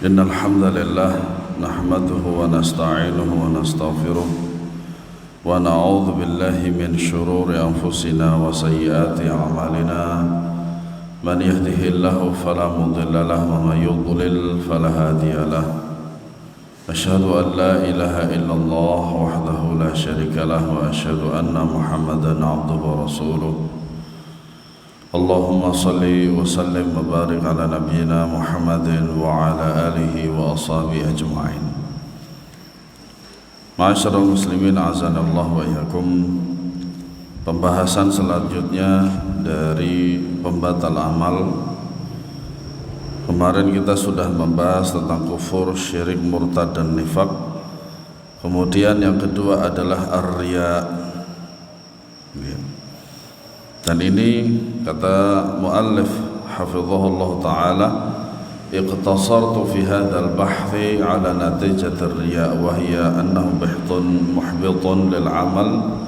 إن الحمد لله نحمده ونستعينه ونستغفره ونعوذ بالله من شرور أنفسنا وسيئات أعمالنا من يهده الله فلا مضل له ومن يضلل فلا هادي له أشهد أن لا إله إلا الله وحده لا شريك له وأشهد أن محمدا عبده ورسوله اللهم صل وسلم وبارك على نبينا محمد وعلى آله وأصحابه أجمعين. Ma'asyiral muslimin azanallahu wa iyyakum. Pembahasan selanjutnya dari pembatal amal. Kemarin kita sudah membahas tentang kufur, syirik, murtad dan nifaq. Kemudian yang kedua adalah ar-riya. Dan ini kata muallif hafizahullah taala, iqtasartu fi hadzal bahthi ala natijat ar-riya wa hiya annahu bihtun muhbitun lil amal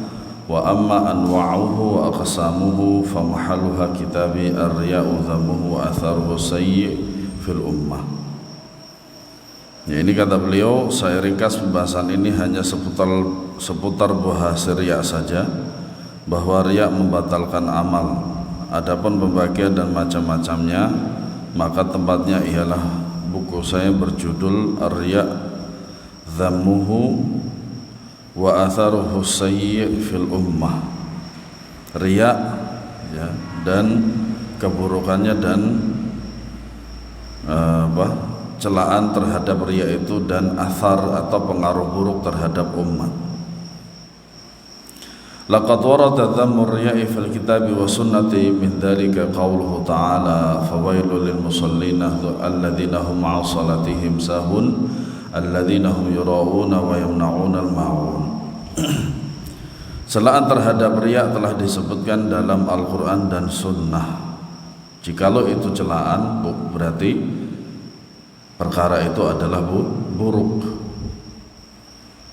wa amma anwa'uhu wa aqsamuhu fa mahalluha kitabi ar-riya dhammuhu wa atharuhu sayyi fil ummah. Ya, ini kata beliau, saya ringkas pembahasan ini hanya seputar bahas riya saja, bahwa riya membatalkan amal. Adapun pembagian dan macam-macamnya, maka tempatnya ialah buku saya berjudul Ar-Riya Dhammuhu wa Atharuhu Sayyi fil Ummah. Riya ya, dan keburukannya dan celaan terhadap riya itu dan athar atau pengaruh buruk terhadap umat. Laqad warada dhammu ar-riya'i fil kitabi wa sunnati min dhalika qawluhu ta'ala fawailul lil musallina alladhina hum 'an salatihim sahun alladhina hum yura'una wa yamna'una al-ma'un. Celaan terhadap riya telah disebutkan dalam Al-Qur'an dan sunnah. Jikalau itu celaan berarti perkara itu adalah buruk.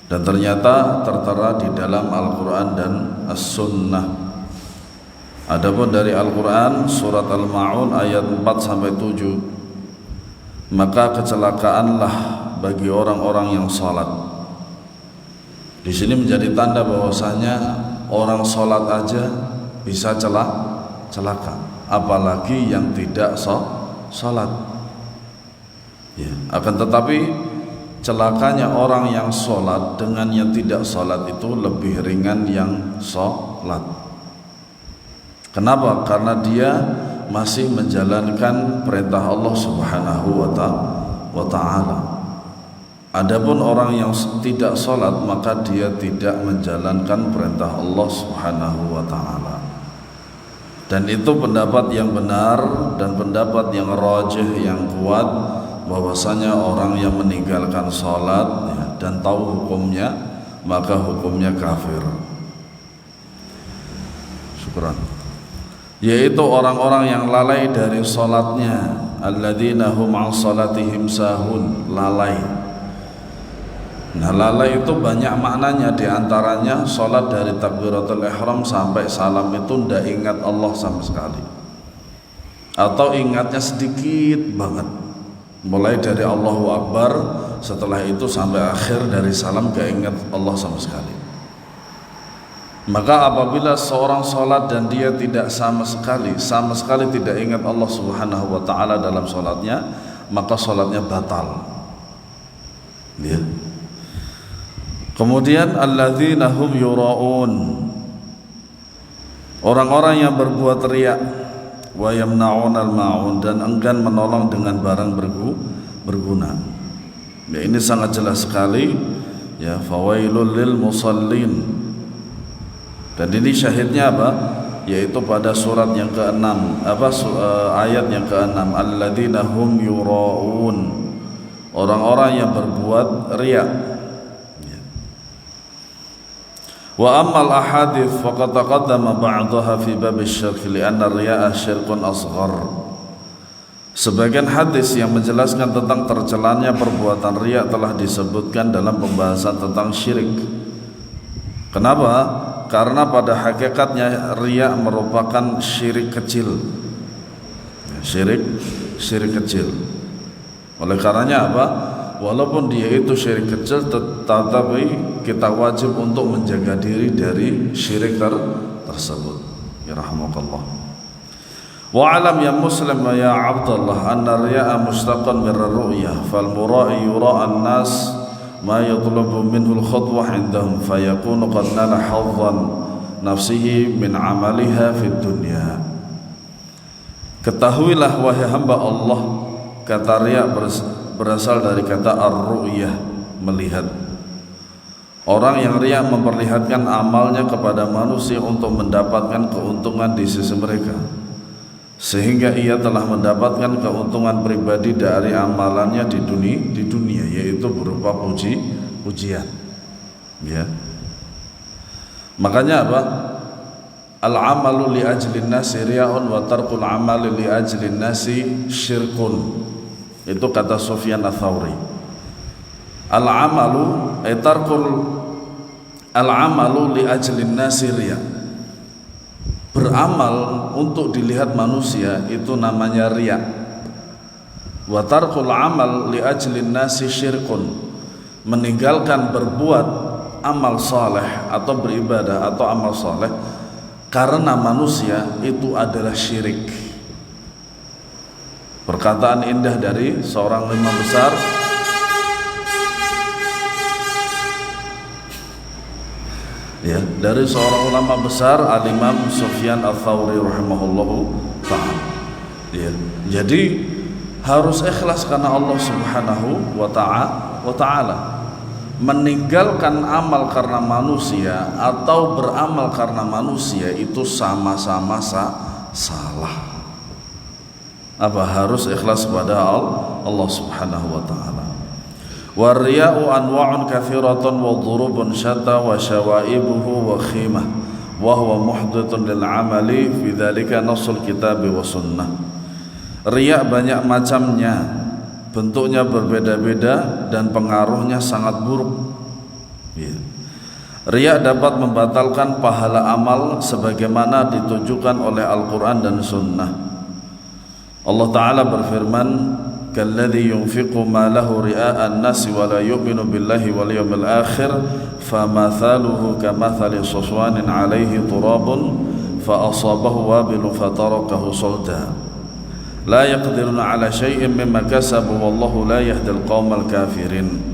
Dan ternyata tertera di dalam Al-Quran dan As-Sunnah. Adapun dari Al-Quran surat Al-Ma'un ayat 4-7, maka kecelakaanlah bagi orang-orang yang salat. Di sini menjadi tanda bahwasanya orang salat aja bisa celaka, apalagi yang tidak salat. Ya, akan tetapi celakanya orang yang sholat dengan yang tidak sholat itu lebih ringan yang sholat. Kenapa? Karena dia masih menjalankan perintah Allah Subhanahu wa ta'ala. Adapun orang yang tidak sholat, maka dia tidak menjalankan perintah Allah Subhanahu wa ta'ala. Dan itu pendapat yang benar dan pendapat yang rajih, yang kuat, bahwasanya orang yang meninggalkan sholat ya, dan tahu hukumnya, maka hukumnya kafir. Syukran. Yaitu orang-orang yang lalai dari sholatnya, alladzina hum 'an salatihim sahun, lalai. Nah, lalai itu banyak maknanya, diantaranya sholat dari takbiratul ihram sampai salam itu tidak ingat Allah sama sekali, atau ingatnya sedikit banget. Mulai dari Allahu Akbar, setelah itu sampai akhir dari salam gak ingat Allah sama sekali. Maka apabila seorang sholat dan dia tidak sama sekali tidak ingat Allah Subhanahu wa ta'ala dalam sholatnya, maka sholatnya batal ya. Kemudian alladzina hum yura'un, orang-orang yang berbuat riya, wa yamna'un al-ma'un, dan enggan menolong dengan barang berguna. Ya, ini sangat jelas sekali ya, fawailul lil musallin. Dan ini syahidnya apa? Yaitu pada surat yang ke-6, ayat yang ke-6, alladzina hum yura'un, orang-orang yang berbuat riya. Wa ammal ahadits faqad taqaddama ba'daha fi bab asy-syirk li'anna ar-riya'a syirkun asghar. Sebagian hadis yang menjelaskan tentang tercelannya perbuatan riya telah disebutkan dalam pembahasan tentang syirik. Kenapa? Karena pada hakikatnya riya merupakan syirik kecil. Syirik kecil. Oleh karenanya apa? Walaupun dia itu syirik kecil, tetapi kita wajib untuk menjaga diri dari syirik tersebut. Ya rahmakallah. Wa'alam ya muslim ya abdallah anna riya'a mustaqan min ar-ru'yah fal mura'i yura'an nas ma yatlubu minhu al-khutwah indahum fayakunu qad nala hadhan nafsihi min amaliha fid dunya. Ketahuilah wahai hamba Allah, kata riya berasal dari kata ar-ru'yah, melihat. Orang yang riya memperlihatkan amalnya kepada manusia untuk mendapatkan keuntungan di sisi mereka, sehingga ia telah mendapatkan keuntungan pribadi dari amalannya di dunia, yaitu berupa pujian. Ya. Makanya apa? Al-amalu li ajlin nasi riya'un wa tarkul amali li ajlin nasi syirkun. Itu kata Sufyan Ats-Tsauri. Al-amalu li ajlin nasi riya'. Beramal untuk dilihat manusia itu namanya riya. Wa tarkul amal li ajlin nasi syirkun. Meninggalkan berbuat amal saleh atau beribadah atau amal saleh karena manusia itu adalah syirik. Perkataan indah dari seorang imam besar, ya, dari seorang ulama besar, Al-Imam Sufyan Ats-Tsauri rahimahullahu ta'ala. Ya, jadi harus ikhlas karena Allah Subhanahu wa ta'ala. Meninggalkan amal karena manusia atau beramal karena manusia itu sama-sama salah. Apa? Harus ikhlas kepada Allah Subhanahu wa ta'ala. Warriya'u anwa'un kathiratun wa dhurubun syatta wa syawaibuhu wa khimah wa huwa muhdithun lil amali fi dzalika nassul kitabi wa sunnah. Riya banyak macamnya, bentuknya berbeda-beda dan pengaruhnya sangat buruk. Ya. Riya dapat membatalkan pahala amal sebagaimana ditunjukkan oleh Al-Qur'an dan Sunnah. Allah Ta'ala berfirman, kalladzi yunfiqu malahu ria'an nasi wa la yu'minu billahi wal yawmil akhir famathaluhu kamathali safwanin 'alaihi turabun fa asabahu wabilun fatarakahu salda la yaqdiruna 'ala syai'in mimma kasabu wallahu la yahdil qaumal kafirin.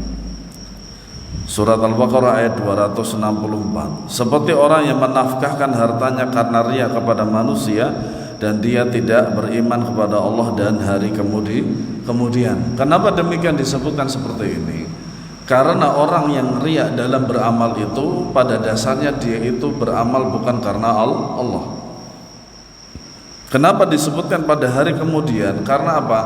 Surat Al-Baqarah ayat 264. Seperti orang yang menafkahkan hartanya karena riya kepada manusia dan dia tidak beriman kepada Allah dan hari kemudian. Kenapa demikian disebutkan seperti ini? Karena orang yang riya dalam beramal itu pada dasarnya dia itu beramal bukan karena Allah. Kenapa disebutkan pada hari kemudian? Karena apa?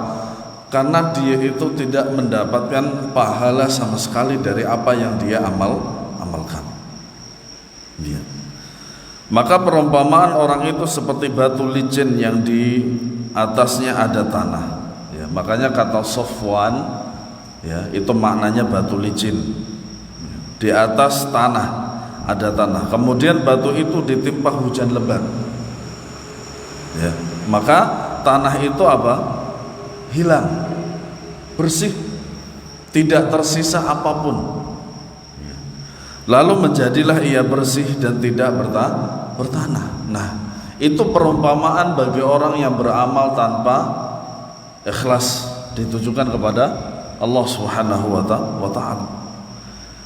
Karena dia itu tidak mendapatkan pahala sama sekali dari apa yang dia amalkan. Dia. Maka perumpamaan orang itu seperti batu licin yang di atasnya ada tanah. Ya, makanya kata Safwan, ya, itu maknanya batu licin. Di atas tanah ada tanah. Kemudian batu itu ditimpa hujan lebat. Ya, maka tanah itu apa? Hilang, bersih, tidak tersisa apapun. Lalu menjadilah ia bersih dan tidak bertanah. Nah, itu perumpamaan bagi orang yang beramal tanpa ikhlas ditujukan kepada Allah Subhanahu wa ta'ala.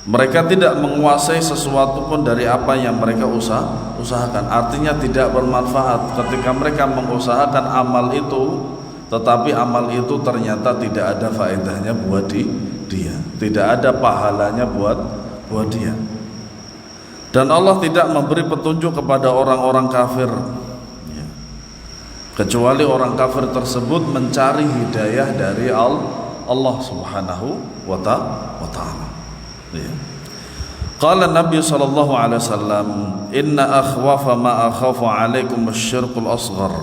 Mereka tidak menguasai sesuatu pun dari apa yang mereka usahakan. Artinya tidak bermanfaat ketika mereka mengusahakan amal itu, tetapi amal itu ternyata tidak ada faedahnya buat dia, tidak ada pahalanya buat dia. Dan Allah tidak memberi petunjuk kepada orang-orang kafir, kecuali orang kafir tersebut mencari hidayah dari Allah Subhanahu wa ta'ala. Qala Nabi sallallahu alaihi wasallam, inna akhwafa ma akhafu alaikum asy-syirkul asghar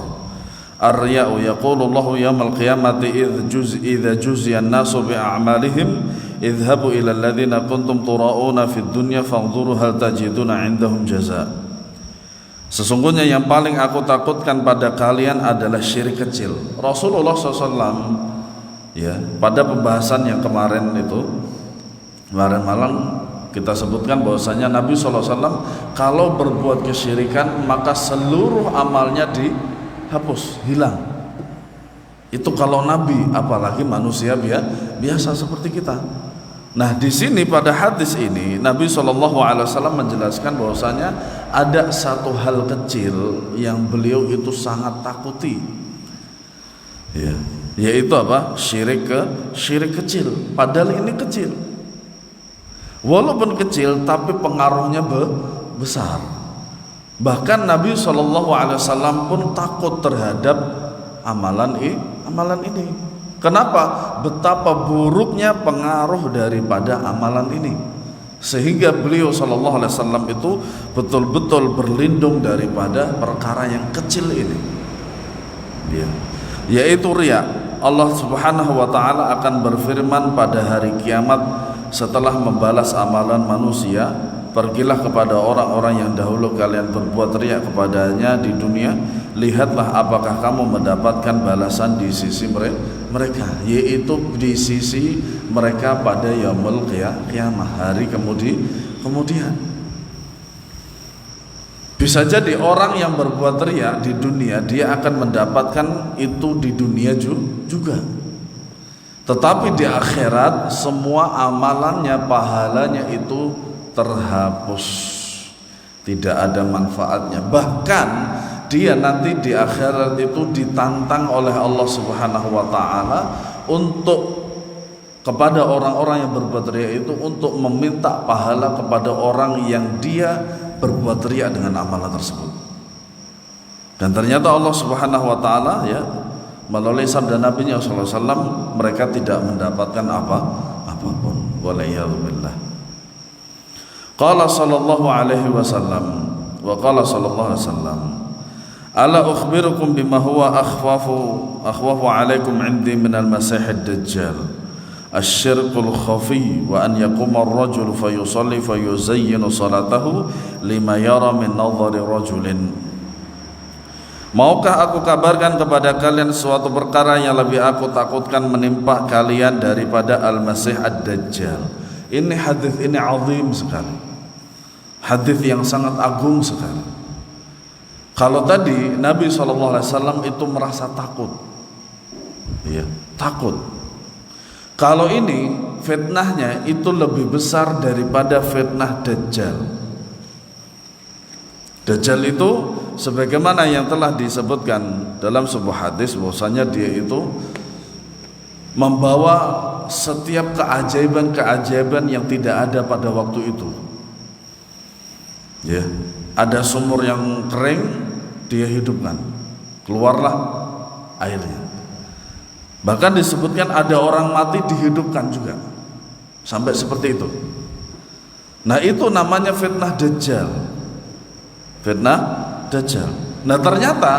ar-riya'u yaqulu Allahu yawmal qiyamati idza juziya an-nasu bi a'malihim idhabu ila alladhina kuntum tura'una fid dunya fanzuru hal tajiduna 'indahum jazaa. Sesungguhnya yang paling aku takutkan pada kalian adalah syirik kecil. Rasulullah SAW Ya, pada pembahasan yang kemarin malam kita sebutkan bahwasanya Nabi SAW kalau berbuat kesyirikan maka seluruh amalnya dihapus, hilang. Itu kalau Nabi, apalagi manusia biasa seperti kita. Nah, di sini pada hadis ini Nabi SAW menjelaskan bahwasanya ada satu hal kecil yang beliau itu sangat takuti. Ya. Yaitu apa? Syirik kecil. Padahal ini kecil. Walaupun kecil tapi pengaruhnya besar. Bahkan Nabi SAW pun takut terhadap amalan ini. Kenapa? Betapa buruknya pengaruh daripada amalan ini. Sehingga beliau SAW itu betul-betul berlindung daripada perkara yang kecil ini. Yaitu riya. Allah Subhanahu wa ta'ala akan berfirman pada hari kiamat setelah membalas amalan manusia, pergilah kepada orang-orang yang dahulu kalian berbuat riya kepadanya di dunia, lihatlah apakah kamu mendapatkan balasan di sisi mereka, yaitu di sisi mereka pada yaumul qiyamah, hari kemudian. Bisa jadi orang yang berbuat riya di dunia dia akan mendapatkan itu di dunia juga. Tetapi di akhirat semua amalannya, pahalanya itu terhapus. Tidak ada manfaatnya. Bahkan dia nanti di akhirat itu ditantang oleh Allah Subhanahu wa ta'ala untuk kepada orang-orang yang berbuat riya itu untuk meminta pahala kepada orang yang dia berbuat riya dengan amalan tersebut. Dan ternyata Allah Subhanahu wa ta'ala melalui sabda Nabi-Nya SAW, mereka tidak mendapatkan apapun. Waliyadzubillah. Qala sallallahu alaihi wasallam wa qala sallallahu alaihi wasallam, ala ukhbirukum bima huwa akhwafu alaikum indi minal masihid dajjal asyirkul khafi wa an yaquma ar-rajul fayusalli fayuzayyinu salatahu lima yara min nadhari rajulin. Maukah aku kabarkan kepada kalian suatu perkara yang lebih aku takutkan menimpa kalian daripada Al-Masih Ad-Dajjal. Ini hadis ini azim sekali, hadis yang sangat agung sekali. Kalau tadi Nabi SAW itu merasa takut, takut. Kalau ini fitnahnya itu lebih besar daripada fitnah Dajjal. Dajjal itu sebagaimana yang telah disebutkan dalam sebuah hadis bahwasanya dia itu membawa setiap keajaiban-keajaiban yang tidak ada pada waktu itu. Ada sumur yang kering dia hidupkan, keluarlah airnya. Bahkan disebutkan ada orang mati dihidupkan juga, sampai seperti itu. Nah, itu namanya fitnah Dajjal. Fitnah Dajjal. Nah, ternyata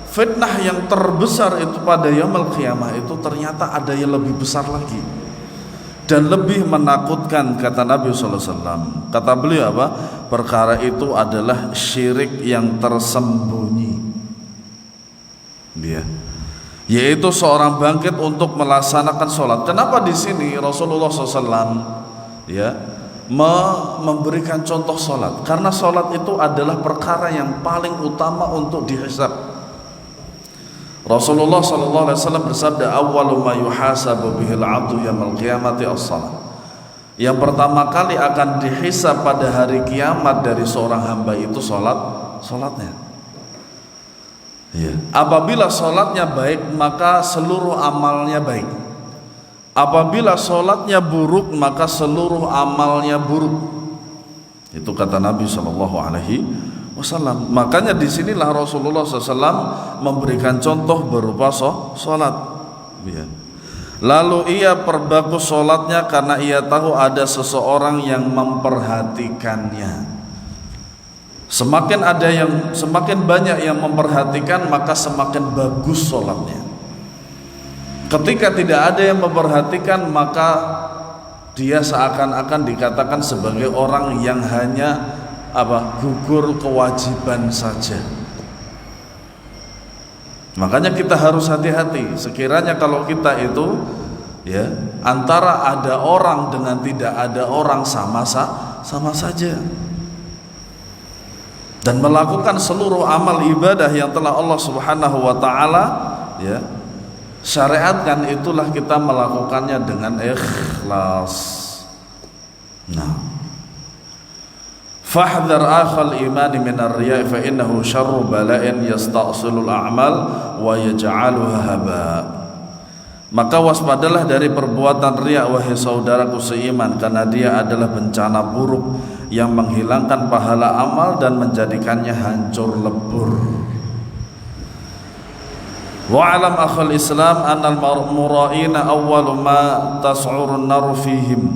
fitnah yang terbesar itu pada yaumul qiyamah itu ternyata ada yang lebih besar lagi dan lebih menakutkan, kata Nabi SAW. Kata beliau apa? Perkara itu adalah syirik yang tersembunyi. Yaitu seorang bangkit untuk melaksanakan sholat. Kenapa di sini Rasulullah SAW memberikan contoh sholat? Karena sholat itu adalah perkara yang paling utama untuk dihisab. Rasulullah SAW bersabda, awwalu ma yuhasabu bihil abdu yaumil qiyamati as-shalah. Yang pertama kali akan dihisab pada hari kiamat dari seorang hamba itu sholatnya. Apabila sholatnya baik maka seluruh amalnya baik. Apabila sholatnya buruk maka seluruh amalnya buruk. Itu kata Nabi SAW. Makanya disinilah Rasulullah SAW memberikan contoh berupa sholat. Lalu ia perbagus sholatnya karena ia tahu ada seseorang yang memperhatikannya. Semakin banyak yang memperhatikan maka semakin bagus sholatnya. Ketika tidak ada yang memperhatikan maka dia seakan-akan dikatakan sebagai orang yang hanya gugur kewajiban saja. Makanya kita harus hati-hati. Sekiranya kalau kita itu ya antara ada orang dengan tidak ada orang sama saja. Dan melakukan seluruh amal ibadah yang telah Allah Subhanahu wa taala ya syariatkan, itulah kita melakukannya dengan ikhlas. Nah, fahdhar akhal iman min ar-riya' fa innahu syarru bala'in yasta'silul a'mal wa yaj'aluha haba. Maka waspadalah dari perbuatan riya wahai saudaraku seiman, karena dia adalah bencana buruk yang menghilangkan pahala amal dan menjadikannya hancur lebur. Wa'alam akhal Islam annal mura'ina awwalu ma tas'urun nar fihim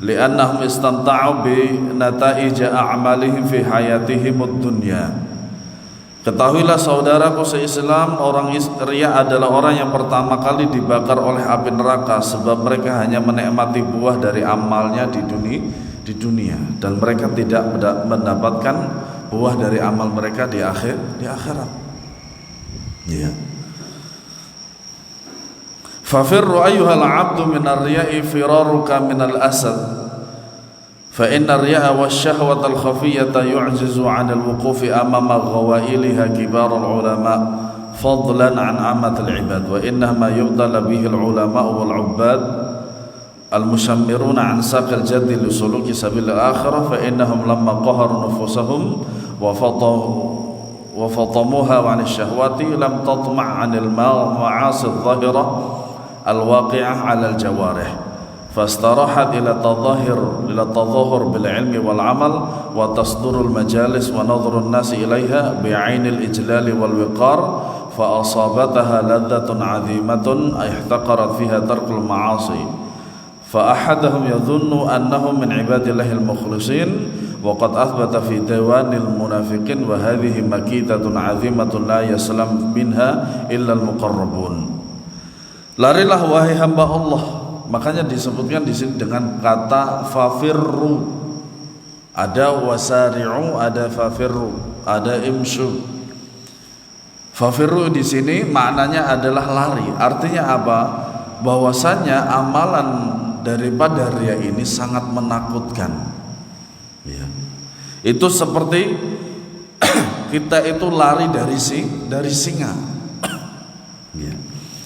li'annahum istamta'u bi nataij a'malihim fi hayatihim ad-dunya. Ketahuilah saudaraku se-Islam, orang riya adalah orang yang pertama kali dibakar oleh api neraka sebab mereka hanya menikmati buah dari amalnya di dunia dan mereka tidak mendapatkan buah dari amal mereka di akhirat. Ya. Fafirru ayyuhal 'abdu min ar-riya'i firaruka min al-asad fa inna ar-riya'a wash-shahwata al-khafiyyata yu'jizu 'an al-wuqufi amama ghawailiha kibar al-ulama fadlan 'an 'ammat al-'ibad wa innama yubdala bihi al-ulama wal-'ubbad al-mushammiruna 'an saq al-jadd li suluki sabil al-akhirah fa innahum lamma qaharu nufusahum wa fatamuha 'an ash-shahwati lam tatma' 'an al-ma'asi adh-dhahirah al-waqi'ah 'ala al-jawarih fastarahat ila tadhahur bil 'ilmi wal 'amal wa tasdurul majalis wa nadhrun nasi ilaiha bi'ainil ijlal wal wiqar fa asabataha laddatun 'azimatun ihtaqarat fiha tarkul ma'asi fa ahaduhum yadhunnu annahum min ibadillahil mukhlisin wa qad athbata fi diwanil munafiqin wa hadhihi makitatun 'azimatun la yaslam minha illa al-muqarrabun. Larilah wahai hamba Allah. Makanya disebutkan di sini dengan kata fafirru. Ada wasari'u, ada fafirru, ada imshu. Fafirru di sini maknanya adalah lari. Artinya apa? Bahwasanya amalan daripada riya ini sangat menakutkan. Ya. Itu seperti kita itu lari dari singa. Ya.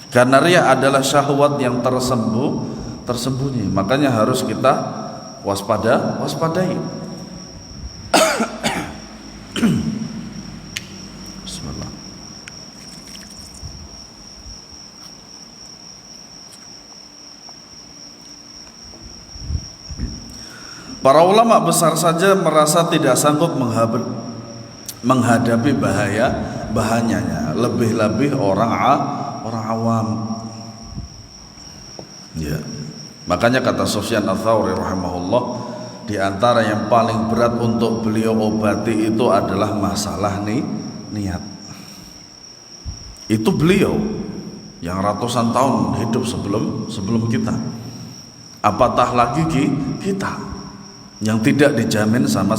Karena riya adalah syahwat yang tersembunyi, makanya harus kita waspadai. Bismillah. Para ulama besar saja merasa tidak sanggup menghadapi bahayanya, lebih-lebih orang awam. Ya. Makanya kata Sufyan Ats-Tsauri rahimahullah, di antara yang paling berat untuk beliau obati itu adalah masalah niat. Itu beliau yang ratusan tahun hidup sebelum kita. Apatah lagi kita yang tidak dijamin sama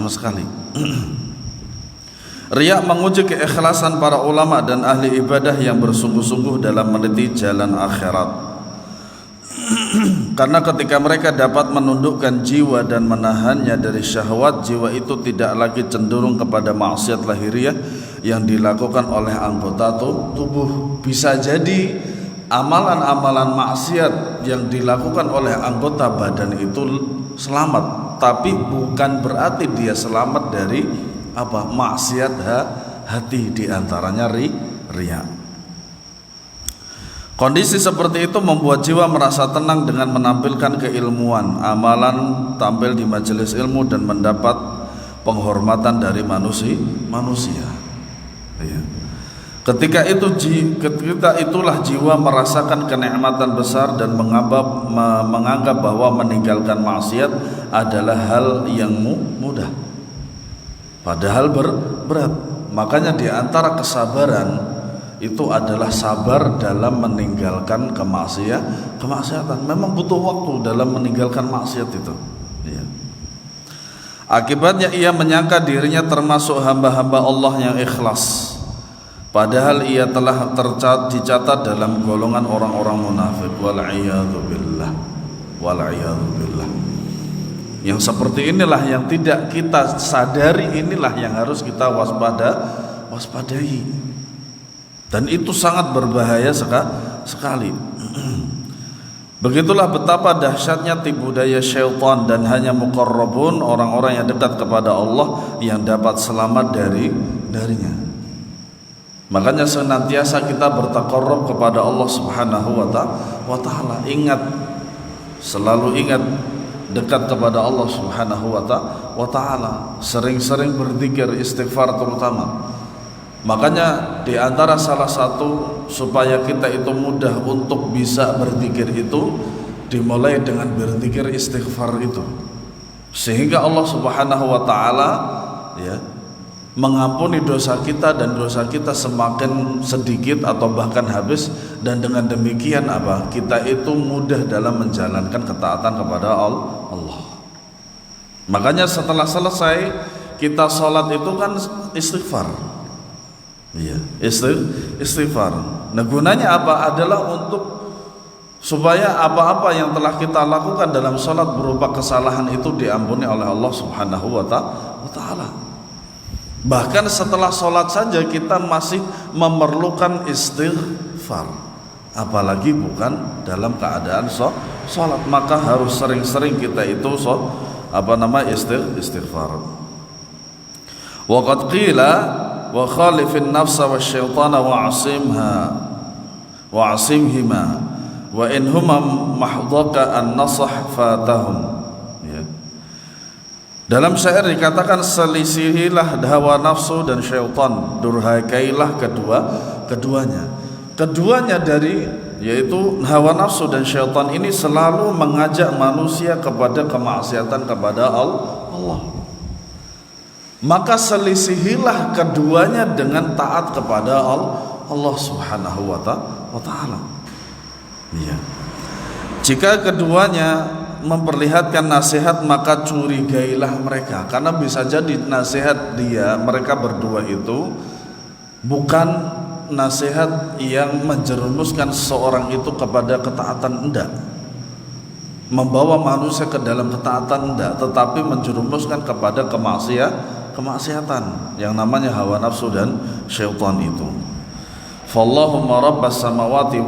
sekali. Riya menguji keikhlasan para ulama dan ahli ibadah yang bersungguh-sungguh dalam meniti jalan akhirat. Karena ketika mereka dapat menundukkan jiwa dan menahannya dari syahwat, jiwa itu tidak lagi cenderung kepada maksiat lahiriah yang dilakukan oleh anggota tubuh. Bisa jadi amalan-amalan maksiat yang dilakukan oleh anggota badan itu selamat, tapi bukan berarti dia selamat dari maksiat hati, diantaranya riya. Kondisi seperti itu membuat jiwa merasa tenang dengan menampilkan keilmuan, amalan, tampil di majelis ilmu dan mendapat penghormatan dari manusia. Ya. Ketika itulah jiwa merasakan kenikmatan besar dan menganggap bahwa meninggalkan maksiat adalah hal yang mudah. Padahal berat. Makanya di antara kesabaran itu adalah sabar dalam meninggalkan kemaksiatan. Memang butuh waktu dalam meninggalkan maksiat itu. Ya. Akibatnya ia menyangka dirinya termasuk hamba-hamba Allah yang ikhlas. padahal ia telah dicatat dalam golongan orang-orang munafik. Wal'iyadzu billah. Yang seperti inilah yang tidak kita sadari, inilah yang harus kita waspadai. Dan itu sangat berbahaya sekali. Begitulah betapa dahsyatnya tipu daya syaitan, dan hanya muqarrabun, orang-orang yang dekat kepada Allah, yang dapat selamat darinya. Makanya senantiasa kita bertaqarrub kepada Allah Subhanahu wa ta'ala. Selalu ingat dekat kepada Allah Subhanahu wa ta'ala. Sering-sering berzikir, istighfar terutama. Makanya di antara salah satu supaya kita itu mudah untuk bisa berzikir itu, dimulai dengan berzikir istighfar itu, sehingga Allah Subhanahu wa ta'ala ya mengampuni dosa kita, dan dosa kita semakin sedikit atau bahkan habis. Dan dengan demikian kita itu mudah dalam menjalankan ketaatan kepada Allah. Makanya setelah selesai kita sholat itu kan istighfar. Iya, istighfar. Nah, gunanya apa? Adalah untuk supaya apa-apa yang telah kita lakukan dalam sholat berupa kesalahan itu diampuni oleh Allah Subhanahu wa ta'ala. Bahkan setelah sholat saja kita masih memerlukan istighfar, apalagi bukan dalam keadaan sholat. Maka harus sering-sering kita itu istighfar. Wa qad qila wa khalifin nafsa wasyaitana wa'asimhima wa in huma mahdaka an-nasah fatahum. Ya. Dalam syair dikatakan, selisihilah hawa nafsu dan syaitan, durhakailah keduanya dari, yaitu hawa nafsu dan syaitan ini selalu mengajak manusia kepada kemaksiatan kepada Allah. Maka selisihilah keduanya dengan taat kepada Allah Subhanahu wa ta'ala. Ya. Jika keduanya memperlihatkan nasihat, maka curigailah mereka, karena bisa jadi nasihat mereka berdua itu bukan nasihat yang menjerumuskan seseorang itu kepada ketaatan, enggak, membawa manusia ke dalam ketaatan, enggak, tetapi menjerumuskan kepada kemaksiatan yang namanya hawa nafsu dan syaitan itu. Fallahumma rabbas samawati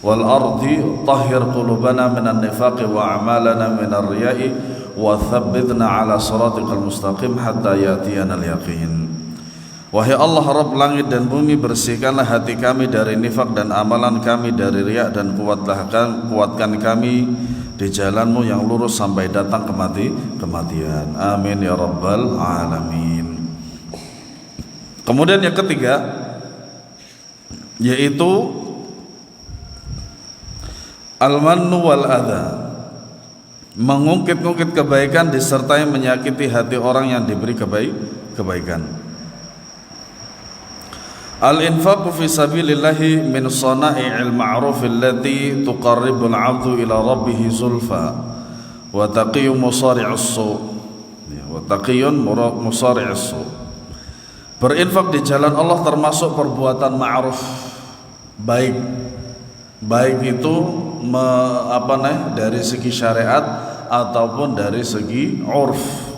wal ardi tahhir qulubana minan nifaqi wa a'malana minar riya'i wa thabbitna ala siratikal mustaqim hatta ya'tiyana al-yaqin. Wahai Allah Rabb langit dan bumi, bersihkanlah hati kami dari nifak dan amalan kami dari riya, dan kuatkan kami di jalanmu yang lurus sampai datang kematian. Amin ya rabbal alamin. Kemudian yang ketiga, yaitu al-mannu wal adha, mengungkit-ungkit kebaikan disertai menyakiti hati orang yang diberi kebaikan. Al-infaqu fi sabilillahi min sana'i'il ma'ruf allati tuqarribul 'abdu ila rabbih zulfa wa taqiyyun musari'us su'. Berinfak di jalan Allah termasuk perbuatan ma'ruf, baik itu dari segi syariat ataupun dari segi urf,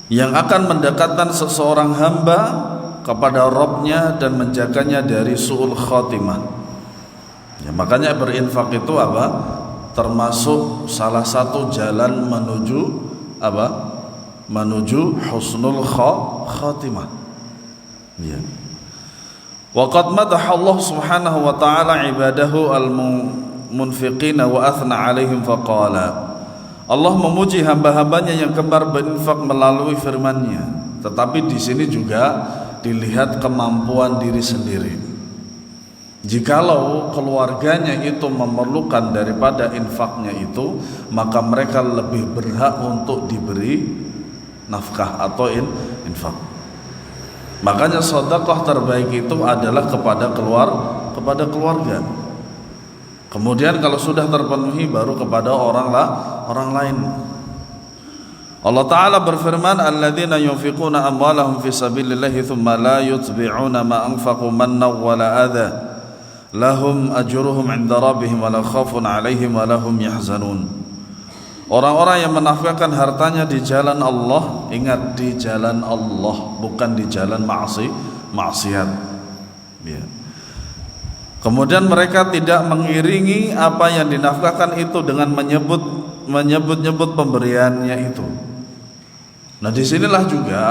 yang akan mendekatkan seseorang hamba kepada Rabbnya dan menjaganya dari su'ul khatimah. Ya, makanya berinfak itu termasuk salah satu jalan menuju husnul khatimah. Ya. Wa qad madaha Allah Subhanahu wa ta'ala ibadahu al-munfiqina wa athna 'alaihim faqala. Allah memuji hamba-hambanya yang gemar berinfak melalui firman-Nya, tetapi di sini juga dilihat kemampuan diri sendiri. Jikalau keluarganya itu memerlukan daripada infaknya itu, maka mereka lebih berhak untuk diberi nafkah atau infak. Makanya sedekah terbaik itu adalah kepada keluarga. Kemudian kalau sudah terpenuhi baru kepada orang lain. Allah Ta'ala berfirman, alladzina yunfiquna amwalahum fi sabilillahi thumma la yutbi'una ma anfaqu mannan wala adha lahum ajruhum 'inda rabbihim wala khaufun 'alaihim wala hum yahzanun. Orang-orang yang menafkahkan hartanya di jalan Allah, ingat di jalan Allah, bukan di jalan maksiat. Ya. Kemudian mereka tidak mengiringi apa yang dinafkahkan itu dengan menyebut-nyebut pemberiannya itu. Nah, disinilah juga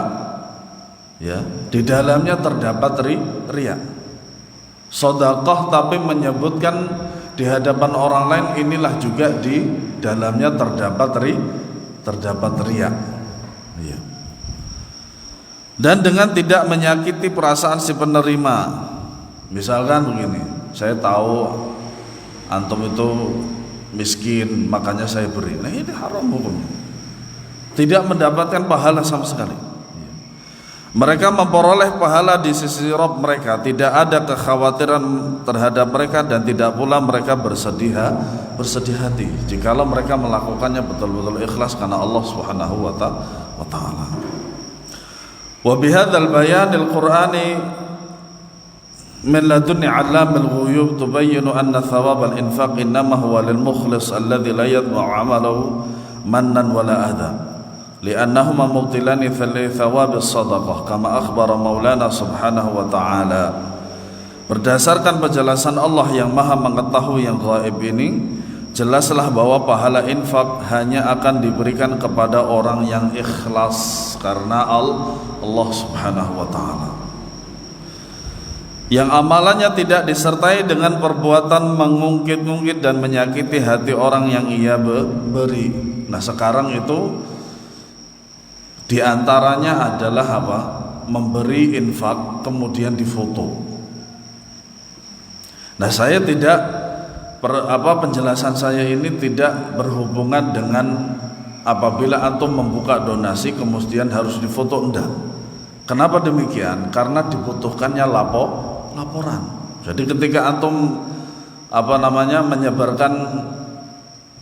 ya, di dalamnya terdapat riya. Sedekah tapi menyebutkan di hadapan orang lain, inilah juga di dalamnya terdapat riya. Ya. Dan dengan tidak menyakiti perasaan si penerima. Misalkan begini, saya tahu antum itu miskin, makanya saya beri. Nah, ini haram hukumnya. Tidak mendapatkan pahala sama sekali. Mereka memperoleh pahala di sisi Rabb mereka, tidak ada kekhawatiran terhadap mereka, dan tidak pula mereka bersedih hati jikalau mereka melakukannya betul-betul ikhlas karena Allah Subhanahu wa taala. Wa bihadzal bayanil qur'ani min ladunni 'allamil ghuyub tubayyinu anna thawabal infaq innama huwa lil mukhlis alladhi la yatma'u 'amalahu mannan wala adha. لأنهما مبطلان ثواب الصدقة كما أخبر مولانا سبحانه وتعالى. Berdasarkan penjelasan Allah yang maha mengetahui yang gaib ini, jelaslah bahwa pahala infak hanya akan diberikan kepada orang yang ikhlas karena Allah Subhanahu wa taala, yang amalannya tidak disertai dengan perbuatan mengungkit-ungkit dan menyakiti hati orang yang ia beri. Nah, sekarang itu di antaranya adalah apa? Memberi infak kemudian difoto. Nah, saya tidak penjelasan saya ini tidak berhubungan dengan apabila antum membuka donasi kemudian harus difoto, enggak. Kenapa demikian? Karena dibutuhkannya laporan. Jadi ketika antum menyebarkan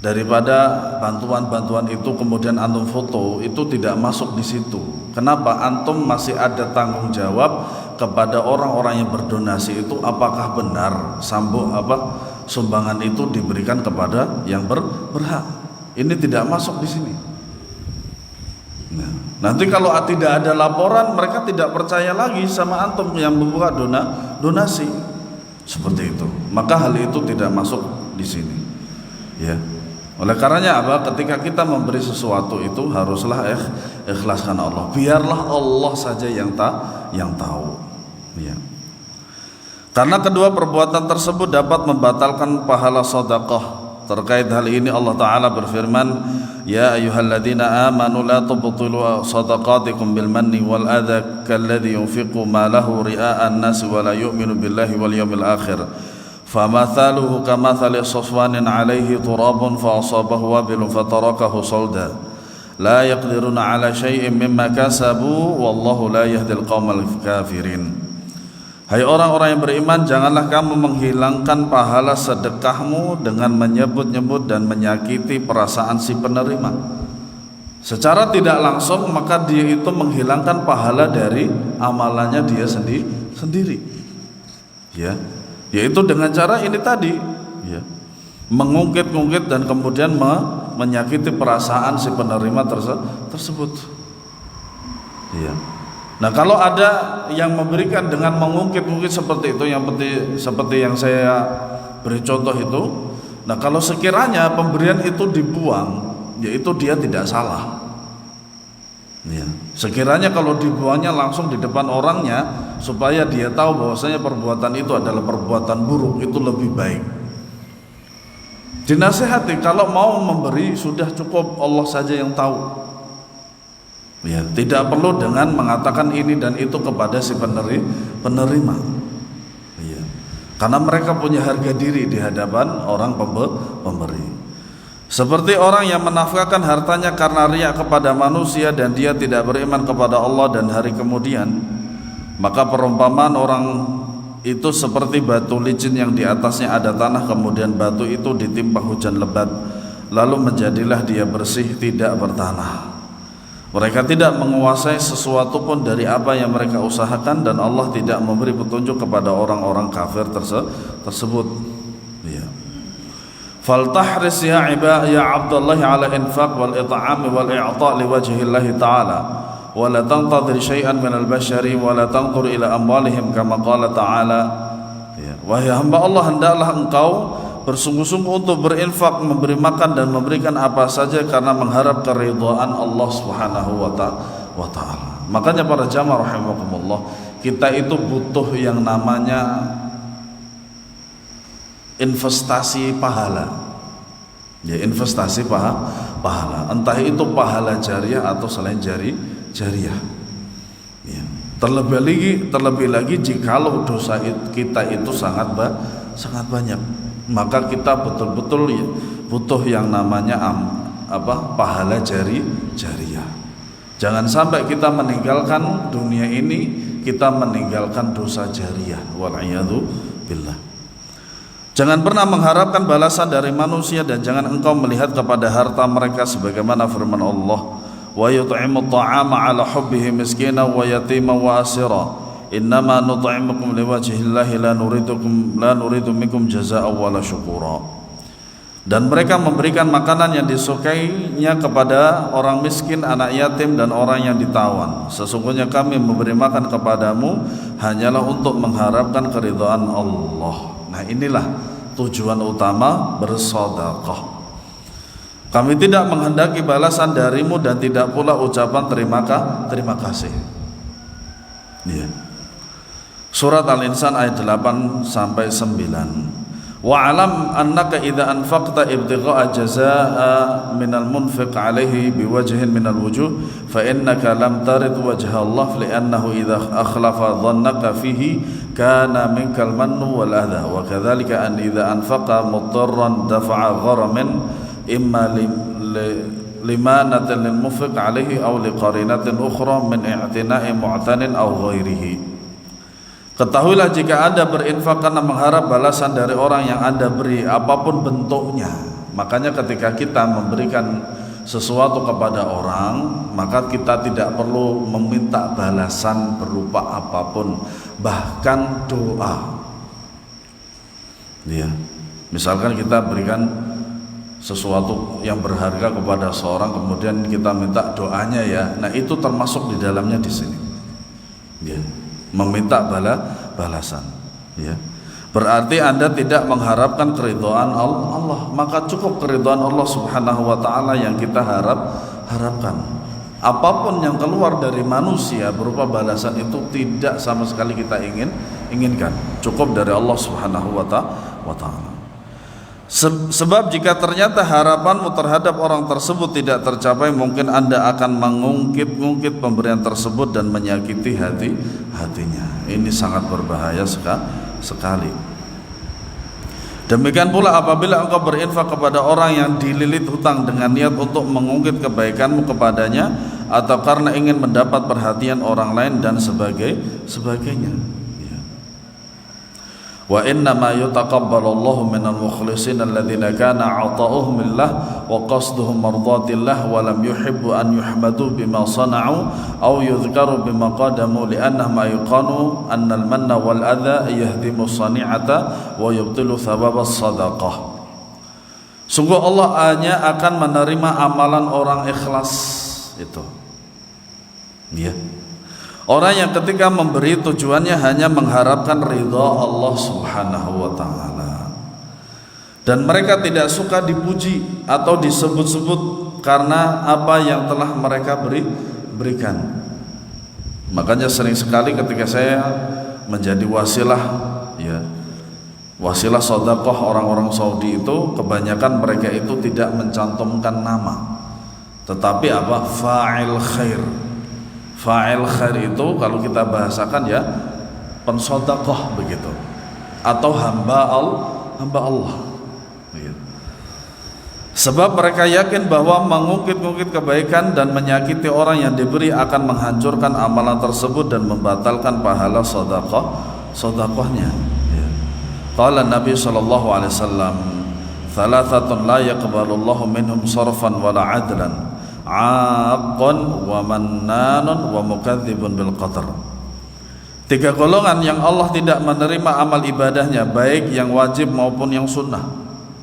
daripada bantuan-bantuan itu kemudian antum foto, itu tidak masuk di situ. Kenapa? Antum masih ada tanggung jawab kepada orang-orang yang berdonasi itu, apakah benar sumbangan itu diberikan kepada yang berhak. Ini tidak masuk di sini. Nah, nanti kalau tidak ada laporan, mereka tidak percaya lagi sama antum yang membuka donasi seperti itu. Maka hal itu tidak masuk di sini. Ya. Oleh karenanya ketika kita memberi sesuatu itu haruslah ikhlas karena Allah. Biarlah Allah saja yang tahu. Ya. Karena kedua perbuatan tersebut dapat membatalkan pahala sedekah. Terkait hal ini Allah Ta'ala berfirman, ya ayyuhalladzina amanu la tubtilu sadaqatikum bil manni wal adha kalladzi yunfiqu malahu ria'an nas wa la yu'minu billahi wal yawmil akhir. فَمَثَلُهُ كَمَثَلِ صَفْوَانٍ عَلَيْهِ تُرَابٌ فَأَصَابَهُ وَابِلٌ فَتَرَكَهُ صَلْدًا لَا يَقْدِرُونَ عَلَى شَيْءٍ مِّمَّا كَسَبُوا وَاللَّهُ لَا يَهْدِي الْقَوْمَ الْكَافِرِينَ. Hai orang-orang yang beriman, janganlah kamu menghilangkan pahala sedekahmu dengan menyebut-nyebut dan menyakiti perasaan si penerima. Secara tidak langsung maka dia itu menghilangkan pahala dari amalannya dia sendiri. Ya. Yaitu dengan cara ini tadi, ya, mengungkit-ungkit dan kemudian menyakiti perasaan si penerima tersebut. Ya. Nah, kalau ada yang memberikan dengan mengungkit-ungkit seperti itu, seperti yang saya beri contoh itu, nah kalau sekiranya pemberian itu dibuang, yaitu dia tidak salah. Ya. Sekiranya kalau dibuangnya langsung di depan orangnya supaya dia tahu bahwasanya perbuatan itu adalah perbuatan buruk, itu lebih baik. Dinasihati, kalau mau memberi sudah cukup Allah saja yang tahu. Ya, tidak perlu dengan mengatakan ini dan itu kepada si penerima. Ya. Karena mereka punya harga diri di hadapan orang pemberi. Seperti orang yang menafkahkan hartanya karena riya kepada manusia dan dia tidak beriman kepada Allah dan hari kemudian, maka perumpamaan orang itu seperti batu licin yang di atasnya ada tanah, kemudian batu itu ditimpa hujan lebat, lalu menjadilah dia bersih tidak bertanah. Mereka tidak menguasai sesuatu pun dari apa yang mereka usahakan, dan Allah tidak memberi petunjuk kepada orang-orang kafir tersebut. Ya. Faltahris ya Abdullah ala infaq wal it'am wal i'ta' li wajhi Allah ta'ala wa la tantadhir syai'an min al-bashari wa la tanqur ila amwalihim kama qala ta'ala. Ya. Wahai hamba Allah, hendaklah engkau bersungguh-sungguh untuk berinfak, memberi makan dan memberikan apa saja karena mengharap keridhaan Allah Subhanahu wa ta'ala. Makanya para jamaah rahimakumullah, kita itu butuh yang namanya investasi pahala. Ya, investasi pahala. Entah itu pahala jariah atau selain jariah. Ya. Terlebih lagi jikalau dosa kita itu sangat banyak, maka kita betul-betul ya, butuh yang namanya pahala jariah. Jangan sampai kita meninggalkan dunia ini, kita meninggalkan dosa jariah. Wal'iyadu billah. Jangan pernah mengharapkan balasan dari manusia, dan jangan engkau melihat kepada harta mereka sebagaimana firman Allah, wa yut'imut ta'ama 'ala hubbihi miskina wa yatima wa asira. Innama nut'imukum liwajhillahi la nuridu minkum jazaa'an wala syukura. Dan mereka memberikan makanan yang disukainya kepada orang miskin, anak yatim, dan orang yang ditawan. Sesungguhnya kami memberi makan kepadamu hanyalah untuk mengharapkan keridhaan Allah. Nah, inilah tujuan utama bersedekah. Kami tidak menghendaki balasan darimu dan tidak pula ucapan terima kasih. Ya. Surat Al-Insan ayat 8 sampai 9. Wa alam annaka idza anfaqta ibtigha'a jazaa'a minal munfiq 'alaihi biwajhin minal wujuh fa innaka lam tarid wajha Allah li'annahu idza akhlafa dhannaka fihi kana minkal mannu wal adha wa kadzalika an idza anfaqa mudarran dafa'a gharaman imma limanatin lil munfiq 'alaihi aw liqarinatin ukhra min i'tina'i mu'tanin aw ghairihi. Ketahuilah, jika Anda berinfak karena mengharap balasan dari orang yang Anda beri, apapun bentuknya. Makanya ketika kita memberikan sesuatu kepada orang, maka kita tidak perlu meminta balasan berupa apapun, bahkan doa. Ya. Misalkan kita berikan sesuatu yang berharga kepada seorang, kemudian kita minta doanya ya. Nah, itu termasuk di dalamnya di sini. Ya. Meminta balasan, ya. Berarti Anda tidak mengharapkan keridhaan Allah, maka cukup keridhaan Allah Subhanahu wa ta'ala yang kita harapkan. Apapun yang keluar dari manusia berupa balasan itu tidak sama sekali kita inginkan. Cukup dari Allah Subhanahu wa ta'ala. Sebab jika ternyata harapanmu terhadap orang tersebut tidak tercapai, mungkin Anda akan mengungkit-ungkit pemberian tersebut dan menyakiti hatinya. Ini sangat berbahaya sekali. Demikian pula apabila engkau berinfak kepada orang yang dililit hutang dengan niat untuk mengungkit kebaikanmu kepadanya, atau karena ingin mendapat perhatian orang lain dan sebagainya. Wa inna ma yutaqabbalullahu minal mukhlisin alladhina kana 'ata'uhum lillah wa qasduhum mardatillah wa lam yuhibbu an yuhmadu bima sana'u aw yudhkaru bima qadamu li'annahum ayqanu anna al-manna wal adha yahdimu sani'ata wa yubtilu thawabas sadaqah. Sungguh Allah hanya akan menerima amalan orang ikhlas itu. Ya. Orang yang ketika memberi tujuannya hanya mengharapkan ridha Allah Subhanahu wa ta'ala, dan mereka tidak suka dipuji atau disebut-sebut karena apa yang telah mereka berikan. Makanya sering sekali ketika saya menjadi wasilah, ya, wasilah sedekah orang-orang Saudi itu, kebanyakan mereka itu tidak mencantumkan nama, tetapi fa'il khair. Fa'il khair itu kalau kita bahasakan ya pensedekah begitu, atau hamba Allah. Sebab mereka yakin bahwa mengungkit-ungkit kebaikan dan menyakiti orang yang diberi akan menghancurkan amalan tersebut dan membatalkan pahala sedekahnya. Qala Nabi sallallahu alaihi wasallam, "Thalathatun la yaqbalullahu minhum sarfan wala 'adlan. 'aqqun wa mannanun wa mukadzibun bil qadar. 3 golongan yang Allah tidak menerima amal ibadahnya, baik yang wajib maupun yang sunnah.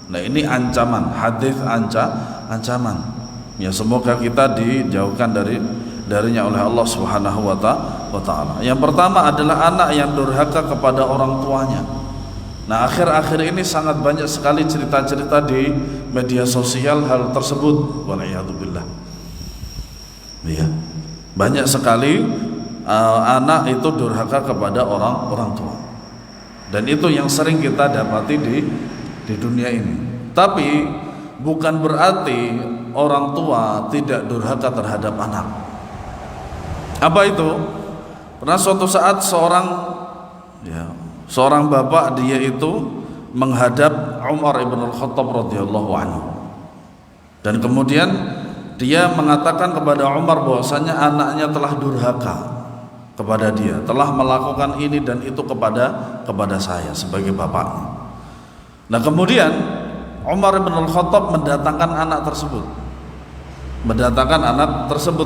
Nah, ini ancaman, hadis ancaman. Ya, semoga kita dijauhkan darinya oleh Allah Subhanahu wa taala. Yang pertama adalah anak yang durhaka kepada orang tuanya. Nah, akhir-akhir ini sangat banyak sekali cerita-cerita di media sosial hal tersebut. Wal'iyadzubillah. Ya, banyak sekali anak itu durhaka kepada orang tua, dan itu yang sering kita dapati di dunia ini. Tapi bukan berarti orang tua tidak durhaka terhadap anak. Apa itu? Pernah suatu saat seorang bapak, dia itu menghadap Umar ibn al-Khattab radhiyallahu anhu, dan kemudian dia mengatakan kepada Umar bahwasanya anaknya telah durhaka kepada dia, telah melakukan ini dan itu kepada saya sebagai bapaknya. Nah, kemudian Umar bin Al-Khattab mendatangkan anak tersebut.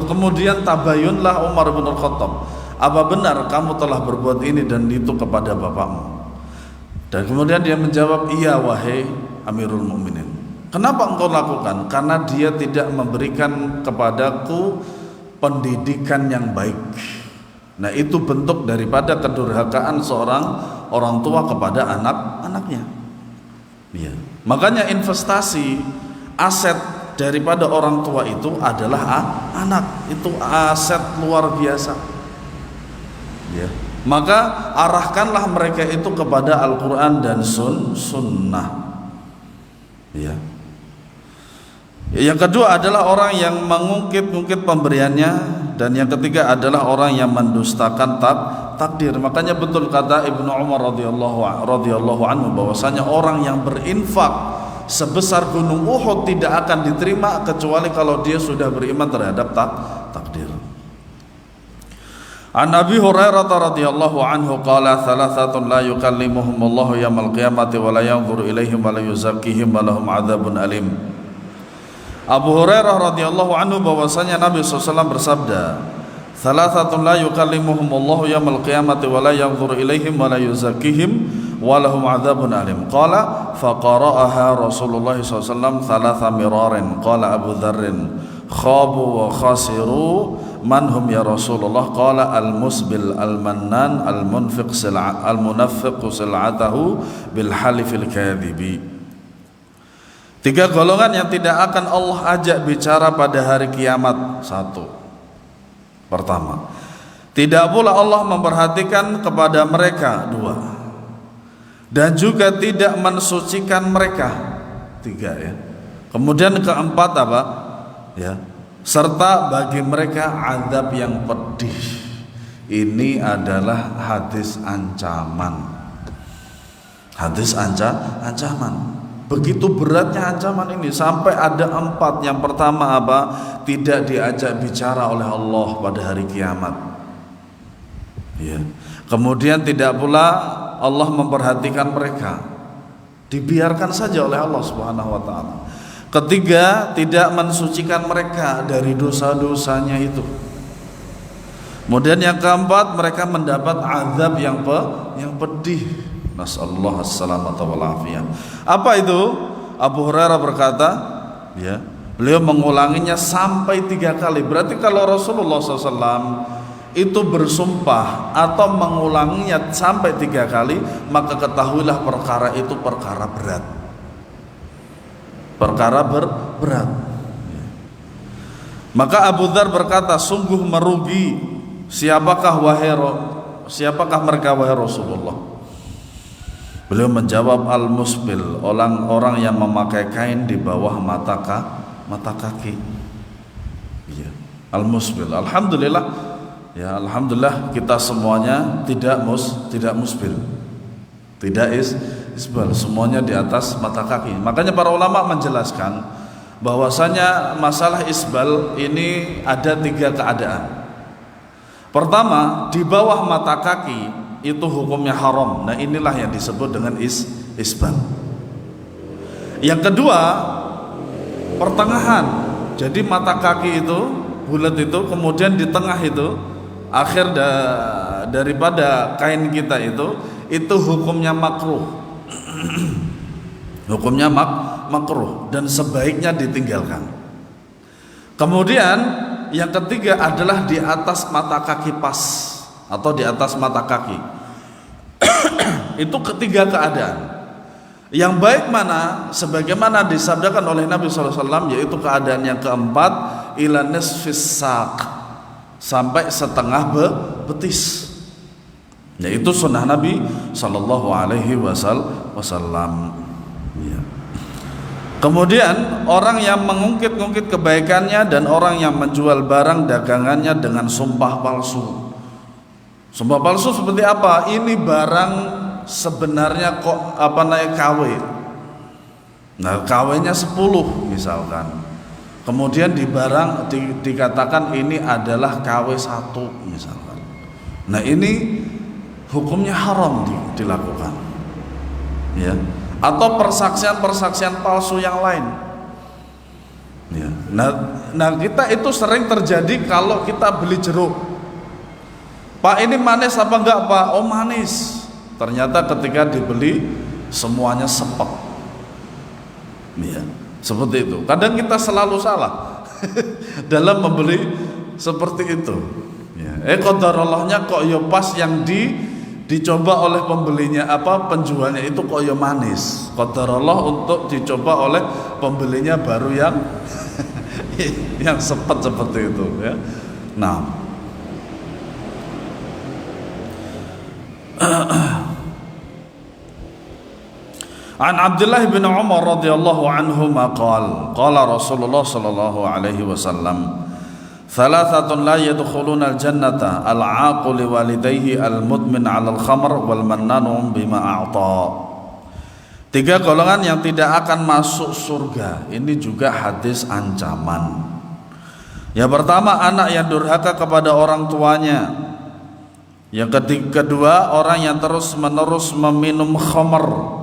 Kemudian tabayunlah Umar bin Al-Khattab, apa benar kamu telah berbuat ini dan itu kepada bapakmu? Dan kemudian dia menjawab, iya wahai Amirul Mukminin. Kenapa engkau lakukan? Karena dia tidak memberikan kepadaku pendidikan yang baik. Nah, itu bentuk daripada kedurhakaan seorang orang tua kepada anak-anaknya. Ya. Makanya investasi aset daripada orang tua itu adalah anak. Itu aset luar biasa. Ya. Maka arahkanlah mereka itu kepada Al-Quran dan sunnah. Ya. Yang kedua adalah orang yang mengungkit-ungkit pemberiannya, dan yang ketiga adalah orang yang mendustakan takdir. Makanya betul kata Ibnu Umar radhiyallahu anhu bahwasanya orang yang berinfak sebesar gunung Uhud tidak akan diterima kecuali kalau dia sudah beriman terhadap takdir. An Abi Hurairah radhiyallahu anhu qala thalathatun la yukallimuhumullahu yaumil qiyamati wa la yanzuru ilaihim wa la yuzakkihim wa lahum adzabun alim. Abu Hurairah radhiyallahu anhu bahwasanya Nabi SAW bersabda, "Thalathatun la yukallimuhumullahu yaumil qiyamati wa la yanzuru ilaihim wa la yuzakkihim wa lahum adzabun alim." Qala faqara'aha Rasulullah SAW thalatha mirarin. Qala Abu Dzarrin, "Khabu wa khasiru man hum ya Rasulullah?" Qala al-musbil al-mannan al-munfiq sil'atahu bil halifil kadhibi. 3 golongan yang tidak akan Allah ajak bicara pada hari kiamat. 1. Pertama, tidak pula Allah memperhatikan kepada mereka. 2. Dan juga tidak mensucikan mereka. 3 ya. Kemudian keempat apa? Ya. Serta bagi mereka azab yang pedih. Ini adalah hadis ancaman. Hadis ancaman. Begitu beratnya ancaman ini, sampai ada 4. Yang pertama apa? Tidak diajak bicara oleh Allah pada hari kiamat. Ya. Kemudian tidak pula Allah memperhatikan mereka, dibiarkan saja oleh Allah Subhanahu wa taala. Ketiga, tidak mensucikan mereka dari dosa-dosanya itu. Kemudian yang keempat, mereka mendapat azab yang pedih. Nasallahu as-salamata wal afiyah. Apa itu? Abu Hurairah berkata, ya, beliau mengulanginya sampai 3 kali. Berarti kalau Rasulullah SAW itu bersumpah atau mengulanginya sampai 3 kali, maka ketahuilah perkara itu perkara berat. Perkara berat. Maka Abu Dzar berkata, sungguh merugi siapakah mereka wahai Rasulullah? Beliau menjawab, al-musbil, orang yang memakai kain di bawah mata kaki. Ya, al-musbil. Alhamdulillah, ya alhamdulillah kita semuanya tidak musbil, tidak isbal, semuanya di atas mata kaki. Makanya para ulama menjelaskan bahwasanya masalah isbal ini ada 3 keadaan. Pertama, di bawah mata kaki itu hukumnya haram. Nah, inilah yang disebut dengan isbal. Yang kedua, pertengahan Jadi mata kaki itu bulat itu, kemudian di tengah itu akhir daripada kain kita itu hukumnya makruh. Hukumnya makruh dan sebaiknya ditinggalkan. Kemudian yang ketiga adalah di atas mata kaki pas atau di atas mata kaki. Itu ketiga keadaan. Yang baik mana? Sebagaimana disabdakan oleh Nabi SAW, yaitu keadaan yang keempat, ila nisfis saq, sampai setengah betis. Yaitu sunnah Nabi SAW. Ya. Kemudian orang yang mengungkit-ungkit kebaikannya dan orang yang menjual barang dagangannya dengan sumpah palsu. Sumpah palsu seperti apa? Ini barang sebenarnya kok KW. Nah, KW-nya 10 misalkan. Kemudian di barang dikatakan ini adalah KW 1 misalkan. Nah, ini hukumnya haram dilakukan. Ya. Atau persaksian palsu yang lain. Ya. Nah, kita itu sering terjadi kalau kita beli jeruk. Pak, ini manis apa enggak, Pak? Oh, manis. Ternyata ketika dibeli semuanya sepet. Ya, seperti itu. Kadang kita selalu salah dalam membeli seperti itu. Ya. Qadarallahnya kok ya pas yang dicoba oleh pembelinya penjualnya itu kok ya manis. Qadarallah untuk dicoba oleh pembelinya baru yang yang sepet seperti itu ya. Nah, An Abdullah bin Umar radhiyallahu anhuma qala Rasulullah sallallahu alaihi wasallam, thalathatun la yadkhuluna al-jannata al-'aqu li walidayhi al-mudmin 'ala al-khamr wal mannanu bima a'ta. 3 golongan yang tidak akan masuk surga. Ini juga hadis ancaman. Yang pertama, anak yang durhaka kepada orang tuanya. Yang kedua, orang yang terus-menerus meminum khamr.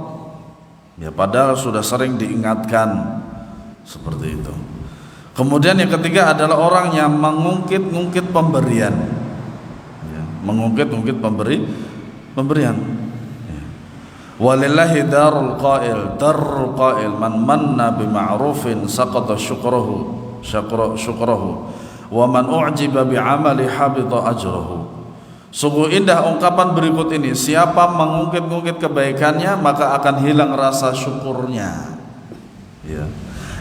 Ya, padahal sudah sering diingatkan seperti itu. Kemudian yang ketiga adalah orang yang mengungkit-ungkit pemberian. Ya, mengungkit-ungkit pemberian. Ya. Walillahi darul qail man manna bima'rufin saqata syukrahu wa man u'jiba bi'amali habita ajruhu. Sungguh indah ungkapan berikut ini, siapa mengungkit-ungkit kebaikannya maka akan hilang rasa syukurnya. Ya.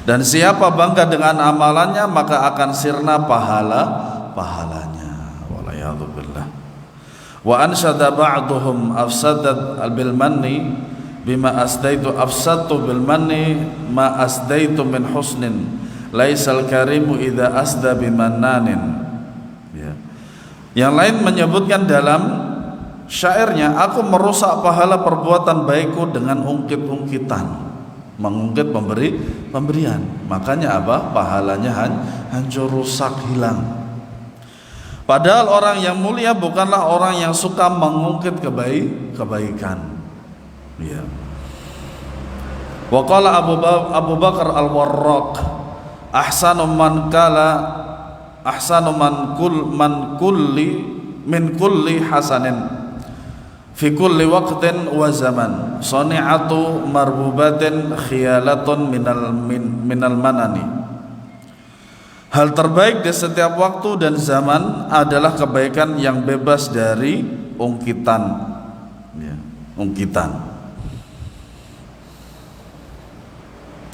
Dan siapa bangga dengan amalannya maka akan sirna pahalanya. Walayadzubillah. Wa ansyada ba'duhum afsadat bil manni bima asdaitu afsadtu bil manni ma asdaitu min husnin laisal karimu idza asda bimannanin. Ya. Yang lain menyebutkan dalam syairnya, aku merusak pahala perbuatan baikku dengan ungkit-ungkitan, mengungkit pemberian. Makanya pahalanya hancur, rusak, hilang. Padahal orang yang mulia bukanlah orang yang suka mengungkit kebaikan. Ya. Wa qala Abu Bakar Al-Warraq, ahsanu man kulli hasanin fi kulli waqtin wa zaman sani'atu marbubatin khiyalatun minal manani. Hal terbaik di setiap waktu dan zaman adalah kebaikan yang bebas dari ungkitan. Ya, ungkitan.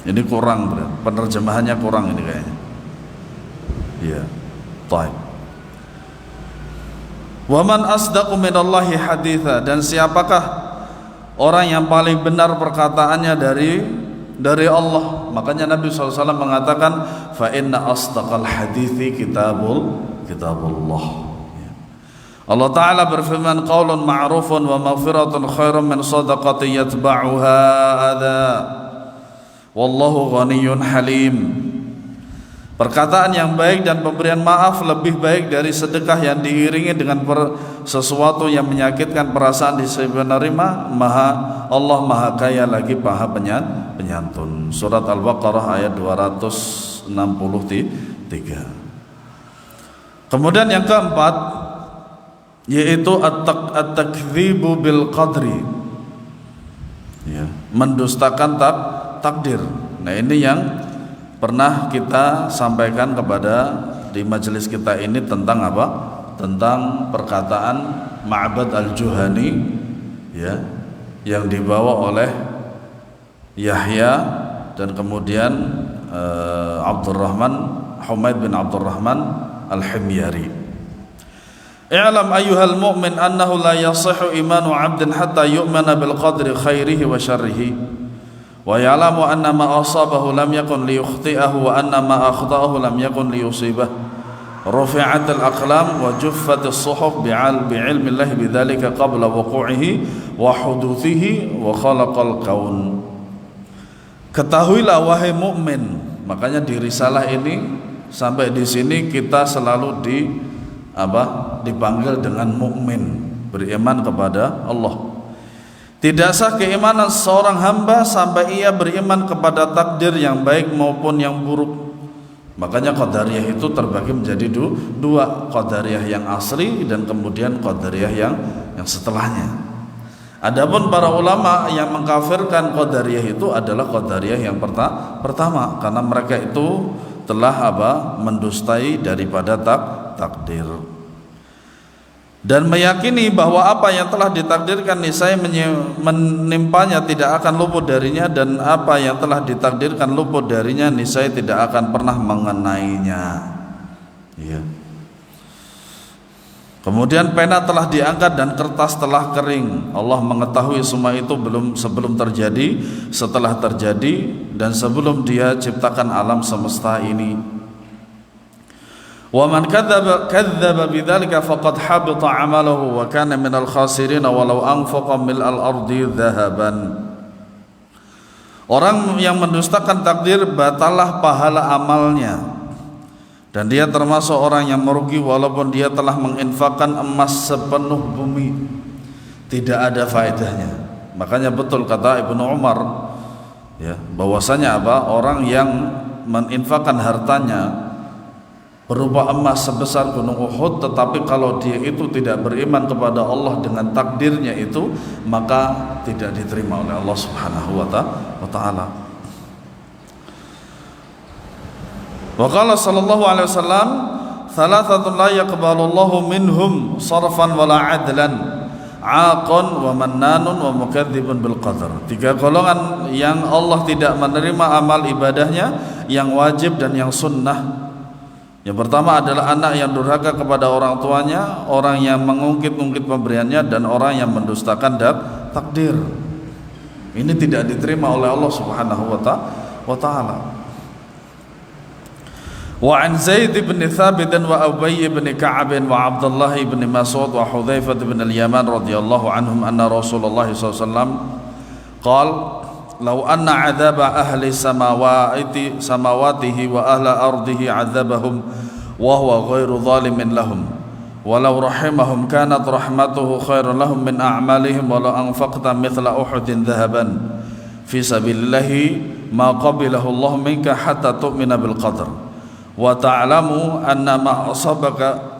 Ini kurang, penerjemahannya kurang ini kayaknya. Ya. Baik. Wa man asdaqu minallahi haditha, dan siapakah orang yang paling benar perkataannya dari Allah? Makanya Nabi SAW mengatakan, fa inna asdaqal hadithi kitabullah. Allah Ta'ala berfirman, qaulun ma'rufun wa maghfiratun khairun min sadaqatin yatba'uha adha wallahu ghaniyyun halim. Perkataan yang baik dan pemberian maaf lebih baik dari sedekah yang diiringi dengan sesuatu yang menyakitkan perasaan di sisi penerima. Allah Maha Kaya lagi Maha Penyantun. Surat Al-Baqarah ayat 263. Kemudian yang keempat yaitu at-takdzibu bil qadri, ya, mendustakan takdir. Nah, ini yang pernah kita sampaikan di majelis kita ini tentang apa? Tentang perkataan Ma'bad al-Juhani, ya, yang dibawa oleh Yahya dan kemudian Humaid bin Abdurrahman al-Himyari. I'lam ayyuhal mu'min annahu la yasihhu imanu 'abdin hatta yu'mana bil qadri khairihi wa syarrihi. Wa ya'lamu anna ma asabahu lam yakun liyukhti'ahu wa anna ma akhta'ahu lam yakun liyusibah. Rufi'atil aqlam wa juffatis suhuf bi'ilmi Allah bidzalika qabla wuqu'ihi wa huduthihi wa khalaqal kaun. Ketahuilah wahai mukmin, makanya di risalah ini sampai di sini kita selalu dipanggil dengan mukmin, beriman kepada Allah. Tidak sah keimanan seorang hamba sampai ia beriman kepada takdir yang baik maupun yang buruk. Makanya qadariyah itu terbagi menjadi dua, qadariyah yang asli dan kemudian qadariyah yang setelahnya. Adapun para ulama yang mengkafirkan qadariyah itu adalah qadariyah yang pertama, karena mereka itu telah mendustai daripada takdir dan meyakini bahwa apa yang telah ditakdirkan niscaya menimpanya tidak akan luput darinya, dan apa yang telah ditakdirkan luput darinya niscaya tidak akan pernah mengenainya. Ya. Kemudian pena telah diangkat dan kertas telah kering. Allah mengetahui semua itu sebelum terjadi, setelah terjadi, dan sebelum Dia ciptakan alam semesta ini. Wa man kadzdzaba bidzalika faqad habita 'amaluhu wa kana minal khasirin walau anfaqa mil'al ardi dzahaban. Orang yang mendustakan takdir batalah pahala amalnya, dan dia termasuk orang yang merugi walaupun dia telah menginfakkan emas sepenuh bumi, tidak ada faedahnya. Makanya betul kata Ibnu Umar, ya, bahwasanya orang yang menginfakkan hartanya berupa emas sebesar gunung Uhud, tetapi kalau dia itu tidak beriman kepada Allah dengan takdirnya itu, maka tidak diterima oleh Allah Subhanahu wa ta'ala. Wa qala sallallahu alaihi wasallam, "Thalathatun la yaqbalullahu minhum sarfan wala 'adlan, 'aqan wa mannanun wa mukadzibun bil qadar." Tiga golongan yang Allah tidak menerima amal ibadahnya, yang wajib dan yang sunnah. Yang pertama adalah anak yang durhaka kepada orang tuanya, orang yang mengungkit-ungkit pemberiannya, dan orang yang mendustakan takdir. Ini tidak diterima oleh Allah Subhanahu wa ta'ala. Wa an Zaid bin Thabit wa Ubay bin Ka'ab wa Abdullah bin Mas'ud wa Hudzaifah bin al-Yaman radhiyallahu anhum anna Rasulullah sallallahu alaihi wasallam qala law anna 'adzaba ahli samawatihi wa ahla ardihi 'adzabahum wa huwa ghairu zalimin lahum walau rahimahum kanat rahmatuhu khairan lahum min a'malihim walau anfaqta mithla uhudin dhahaban fi sabilillahi ma qabilahu Allah minka hatta tu'mina bil qadar wa ta'lamu anna ma asabaka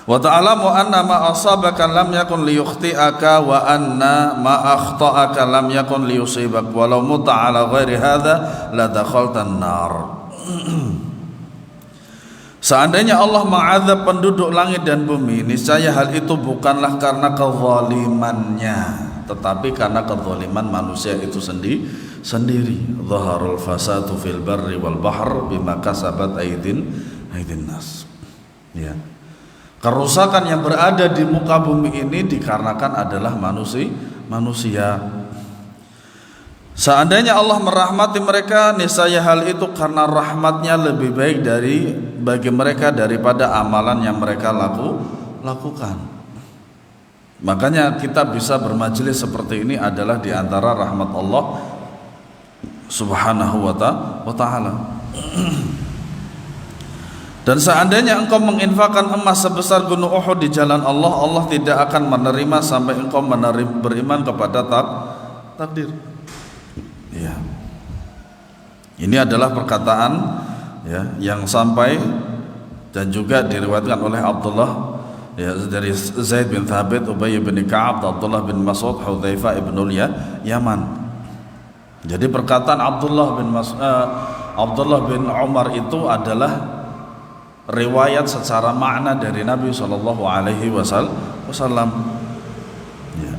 wa ta'lamu anna ma asabaka lam yakun liyukhti'aka wa anna ma akhta'aka lam yakun liyusibak walau mutta ala ghairi hadza la dakhaltan nar. Seandainya Allah mengazab penduduk langit dan bumi, niscaya hal itu bukanlah karena kezalimannya, tetapi karena kezaliman manusia itu sendiri. Dhaharul fasadu fil barri wal bahr bima kasabat aydin nas. Ya. Kerusakan yang berada di muka bumi ini dikarenakan adalah manusia. Seandainya Allah merahmati mereka, niscaya hal itu karena rahmatnya lebih baik bagi mereka daripada amalan yang mereka lakukan. Makanya kita bisa bermajelis seperti ini adalah di antara rahmat Allah Subhanahu wa ta'ala. Dan seandainya engkau menginfakkan emas sebesar gunung Uhud di jalan Allah, Allah tidak akan menerima sampai engkau beriman kepada takdir. Ya. Ini adalah perkataan ya yang sampai dan juga diriwayatkan oleh Abdullah ya, dari Zaid bin Thabit, Ubay bin Ka'ab, Abdullah bin Mas'ud, Hudzaifah ibnul Yaman. Jadi perkataan Abdullah bin Umar itu adalah riwayat secara makna dari Nabi Shallallahu Alaihi Wasallam. Ya.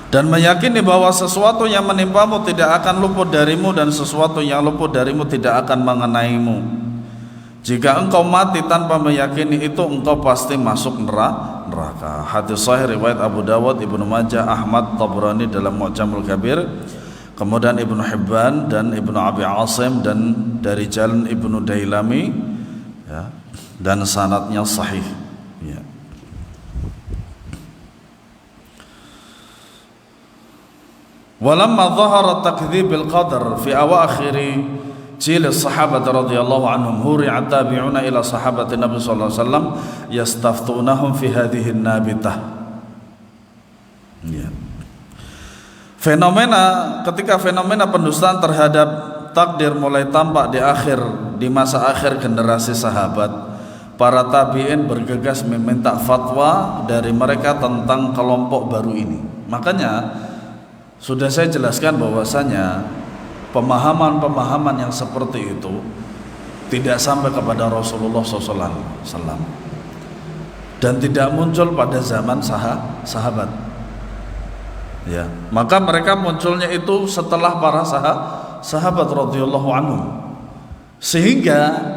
Dan meyakini bahwa sesuatu yang menimpamu tidak akan luput darimu dan sesuatu yang luput darimu tidak akan mengenaimu. Jika engkau mati tanpa meyakini itu, engkau pasti masuk neraka. Hadis sahih riwayat Abu Dawud, Ibnu Majah, Ahmad, Tabrani dalam Mu'jamul Kabir, kemudian Ibnu Hibban dan Ibnu Abi Asim, dan dari jalan Ibnu Dailami ya, dan sanadnya sahih ya. Walamma dhahara takdzibil qadar fi awakhiri jil sahabat radhiyallahu anhum huri'a tabi'una ila sahabati Nabi sallallahu alaihi wasallam yastaftunahum fi hadhihi nabitah. Ya. Ketika fenomena pendustaan terhadap takdir mulai tampak di masa akhir generasi sahabat, para tabi'in bergegas meminta fatwa dari mereka tentang kelompok baru ini. Makanya sudah saya jelaskan bahwasanya pemahaman-pemahaman yang seperti itu tidak sampai kepada Rasulullah SAW dan tidak muncul pada zaman sahabat. Ya, maka mereka munculnya itu setelah para sahabat radhiyallahu anhum. Sehingga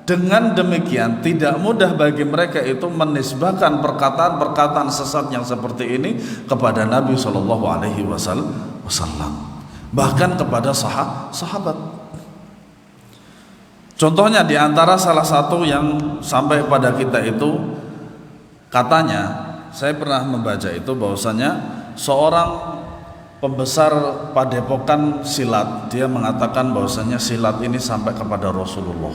dengan demikian tidak mudah bagi mereka itu menisbahkan perkataan-perkataan sesat yang seperti ini kepada Nabi Shallallahu Alaihi Wasallam. Bahkan kepada sahabat. Contohnya di antara salah satu yang sampai pada kita itu, katanya saya pernah membaca itu bahwasanya seorang pembesar padepokan silat, dia mengatakan bahwasanya silat ini sampai kepada Rasulullah.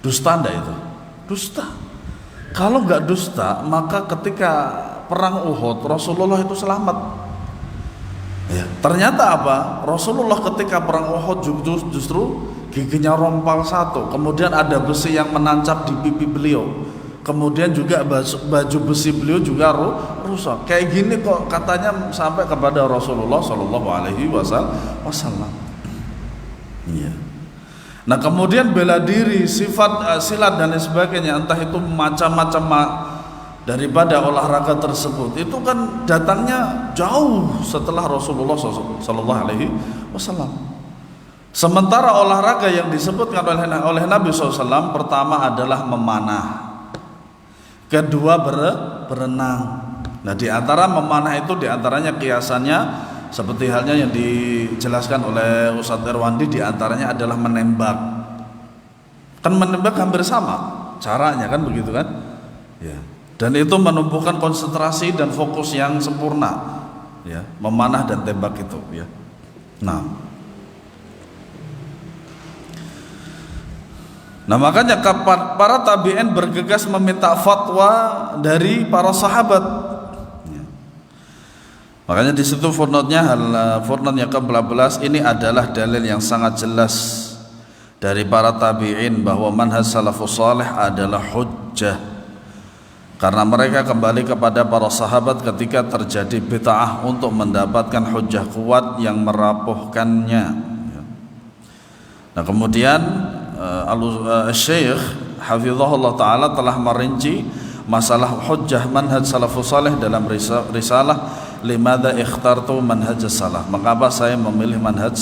Dusta anda itu? Dusta. Kalau nggak dusta, maka ketika perang Uhud Rasulullah itu selamat. Ya, ternyata apa? Rasulullah ketika perang Uhud justru giginya rompal satu, kemudian ada besi yang menancap di pipi beliau, kemudian juga baju besi beliau juga rusak. Kayak gini kok katanya sampai kepada Rasulullah Shallallahu Alaihi Wasallam. Ya. Nah kemudian bela diri, sifat silat dan lain sebagainya, entah itu macam-macam daripada olahraga tersebut, itu kan datangnya jauh setelah Rasulullah Sallallahu Alaihi Wasallam. Sementara olahraga yang disebutkan oleh Nabi SAW pertama adalah memanah, kedua berenang. Nah di antara memanah itu diantaranya kiasannya seperti halnya yang dijelaskan oleh Ustadz Irwandi, diantaranya adalah menembak. Kan menembak hampir sama caranya kan begitu kan? Ya. Dan itu menumbuhkan konsentrasi dan fokus yang sempurna, ya, memanah dan tembak itu, ya. Nah makanya para tabi'in bergegas meminta fatwa dari para sahabat. Ya. Makanya di situ footnote yang ke-14 ini adalah dalil yang sangat jelas dari para tabi'in bahwa manhaj salafus salih adalah hujjah. Karena mereka kembali kepada para sahabat ketika terjadi bid'ah untuk mendapatkan hujjah kuat yang merapuhkannya. Nah kemudian Syekh Hafizahullah Ta'ala telah merinci masalah hujjah manhaj salafus salih dalam risalah Limadha ikhtartu manhaj salaf, mengapa saya memilih manhaj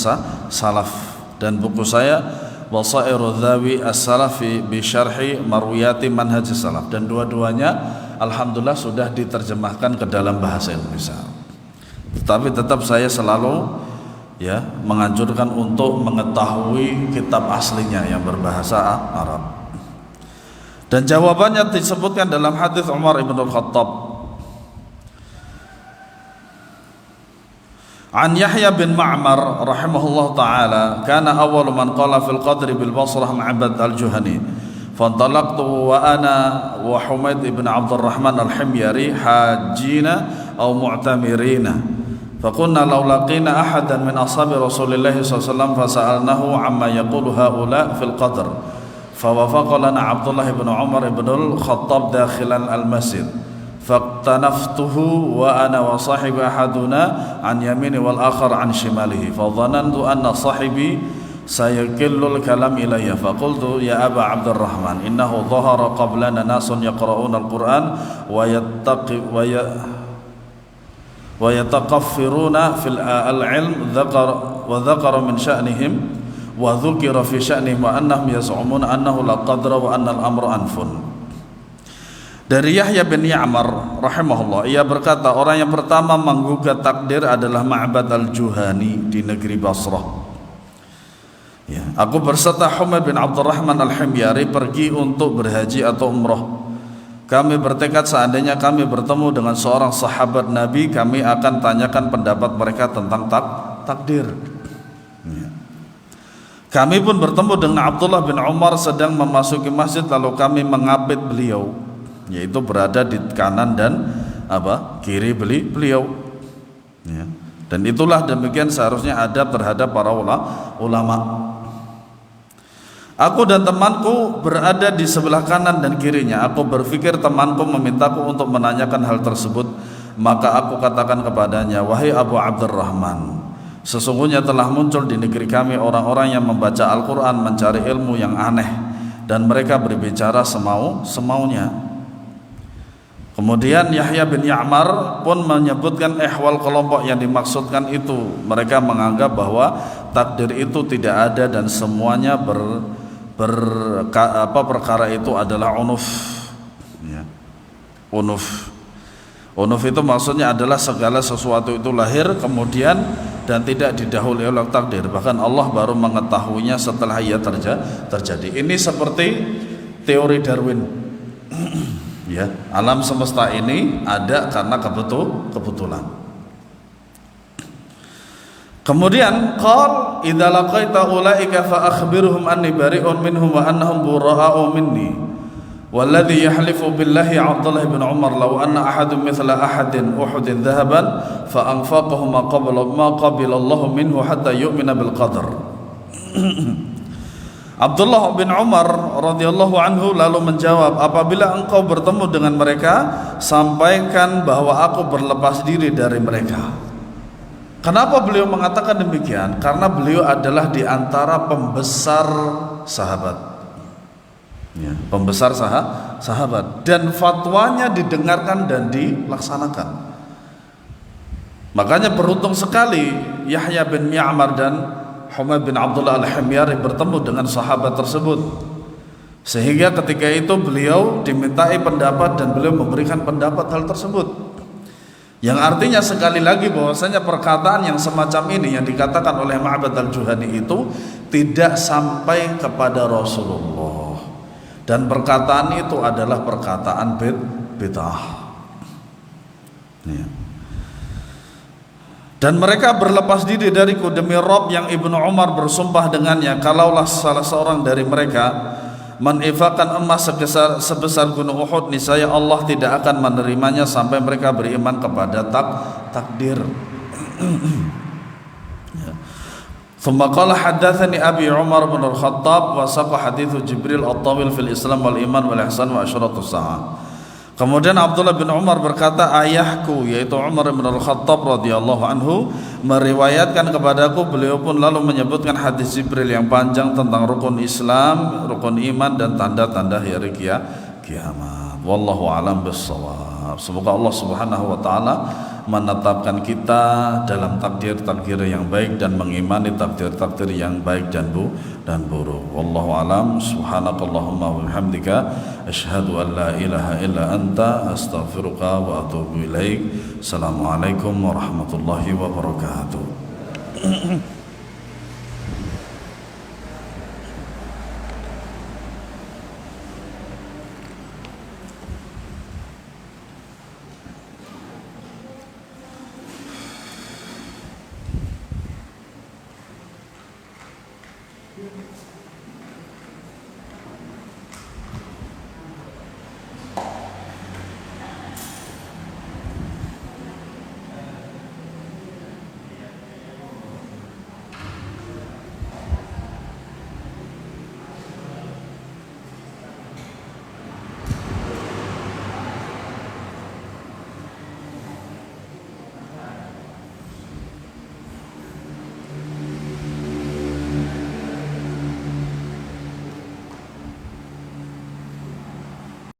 salaf, dan buku saya Wasairu Dhawi As-Salafi bi Syarhi Marwiyati Manhaj Salaf, dan dua-duanya alhamdulillah sudah diterjemahkan ke dalam bahasa Indonesia. Tetapi tetap saya selalu ya menganjurkan untuk mengetahui kitab aslinya yang berbahasa Arab. Dan jawabannya disebutkan dalam hadis Umar ibn al-Khattab. An Yahya bin Ma'mar rahimahullah ta'ala, kana awal man qala fil qadri bil Basrah Ma'bad al-Juhani, fantalaqtu wa ana wa Humaid ibn Abdurrahman al-Himyari hajjina aw mu'tamirina, faqulna law laqina ahadan min ashabi Rasulillah sallallahu alaihi wasallam fasa'alnahu amma yaqulu haula fil qadr, fawafaq lana Abdullah ibn Umar ibn al-Khattab dakhilan al-masjid, faqtanaftuhu wa ana wa sahibi ahaduna an yamini wal akhar an shimalihi, fadhanantu anna sahibi sayakillul kalam ilayya, faqultu ya Aba Abdurrahman innahu dhahara qablana nasun yaqra'una al-Qur'an wa yataqaffiruna fil al-ilm wa dhakara min sya'nihim wa dhukira fi sya'nihim wa annahum yaz'umuna annahu la qadra wa anna al-amra anfun. Dari Yahya bin Ya'mar rahimahullah, ia berkata, orang yang pertama menggugat takdir adalah Ma'bad al-Juhani di negeri Basrah. Ya, aku berserta Humaid bin Abdurrahman al-Himyari pergi untuk berhaji atau umrah. Kami bertekad seandainya kami bertemu dengan seorang sahabat Nabi, kami akan tanyakan pendapat mereka tentang takdir. Ya. Kami pun bertemu dengan Abdullah bin Umar sedang memasuki masjid, lalu kami mengapit beliau, yaitu berada di kanan dan kiri beliau. Ya. Dan itulah demikian seharusnya adab terhadap para ulama. Aku dan temanku berada di sebelah kanan dan kirinya. Aku berpikir temanku memintaku untuk menanyakan hal tersebut, maka aku katakan kepadanya, wahai Abu Abdurrahman, sesungguhnya telah muncul di negeri kami orang-orang yang membaca Al-Quran, mencari ilmu yang aneh, dan mereka berbicara semaunya. Kemudian Yahya bin Ya'mar pun menyebutkan ihwal kelompok yang dimaksudkan itu. Mereka menganggap bahwa takdir itu tidak ada dan semuanya perkara itu adalah unuf. Ya. Unuf itu maksudnya adalah segala sesuatu itu lahir kemudian dan tidak didahului oleh takdir. Bahkan Allah baru mengetahuinya setelah ia terjadi. Ini seperti teori Darwin. Ya, alam semesta ini ada karena kebetulan. Kemudian qal idza laqaita ulaika fa akhbirhum anni bari'un minhum wa annahum bura'u minni, walladhi yahlifu billahi Abdullah bin Umar law anna ahadun mithla ahadin Uhudin dhahaban fa anfaqahu ma qabila Allah minhu hatta yu'mina bil qadar. Abdullah bin Umar radhiyallahu anhu lalu menjawab, apabila engkau bertemu dengan mereka, sampaikan bahwa aku berlepas diri dari mereka. Kenapa beliau mengatakan demikian? Karena beliau adalah di antara pembesar sahabat. Ya, pembesar sahabat, dan fatwanya didengarkan dan dilaksanakan. Makanya beruntung sekali Yahya bin Ya'mar dan Humaid bin Abdullah al-Himyari bertemu dengan sahabat tersebut, sehingga ketika itu beliau dimintai pendapat dan beliau memberikan pendapat hal tersebut, yang artinya sekali lagi bahwasanya perkataan yang semacam ini yang dikatakan oleh Ma'bad al-Juhani itu tidak sampai kepada Rasulullah, dan perkataan itu adalah perkataan bid'ah. Ya. Dan mereka berlepas diri dariku demi Rabb yang Ibnu Umar bersumpah dengannya, kalaulah salah seorang dari mereka menifakkan emas sebesar gunung Uhud, niscaya Allah tidak akan menerimanya sampai mereka beriman kepada takdir. Thumma qala haddatsani Abi Umar bin Al-Khattab wa saqa hadits Jibril at-tawil fil Islam wal iman wal ihsan wa asyratus sa'ah. Kemudian Abdullah bin Umar berkata, ayahku yaitu Umar bin Al-Khattab radhiyallahu anhu meriwayatkan kepadaku, beliau pun lalu menyebutkan hadis Jibril yang panjang tentang rukun Islam, rukun iman dan tanda-tanda hari kiamat. Wallahu a'lam bissawab. Semoga Allah Subhanahu wa taala menetapkan kita dalam takdir-takdir yang baik dan mengimani takdir-takdir yang baik dan buruk. Wallahu a'lam. Subhanakallahumma wa bihamdika asyhadu an la ilaha illa anta astaghfiruka wa atubu ilaik. Assalamualaikum warahmatullahi wabarakatuh.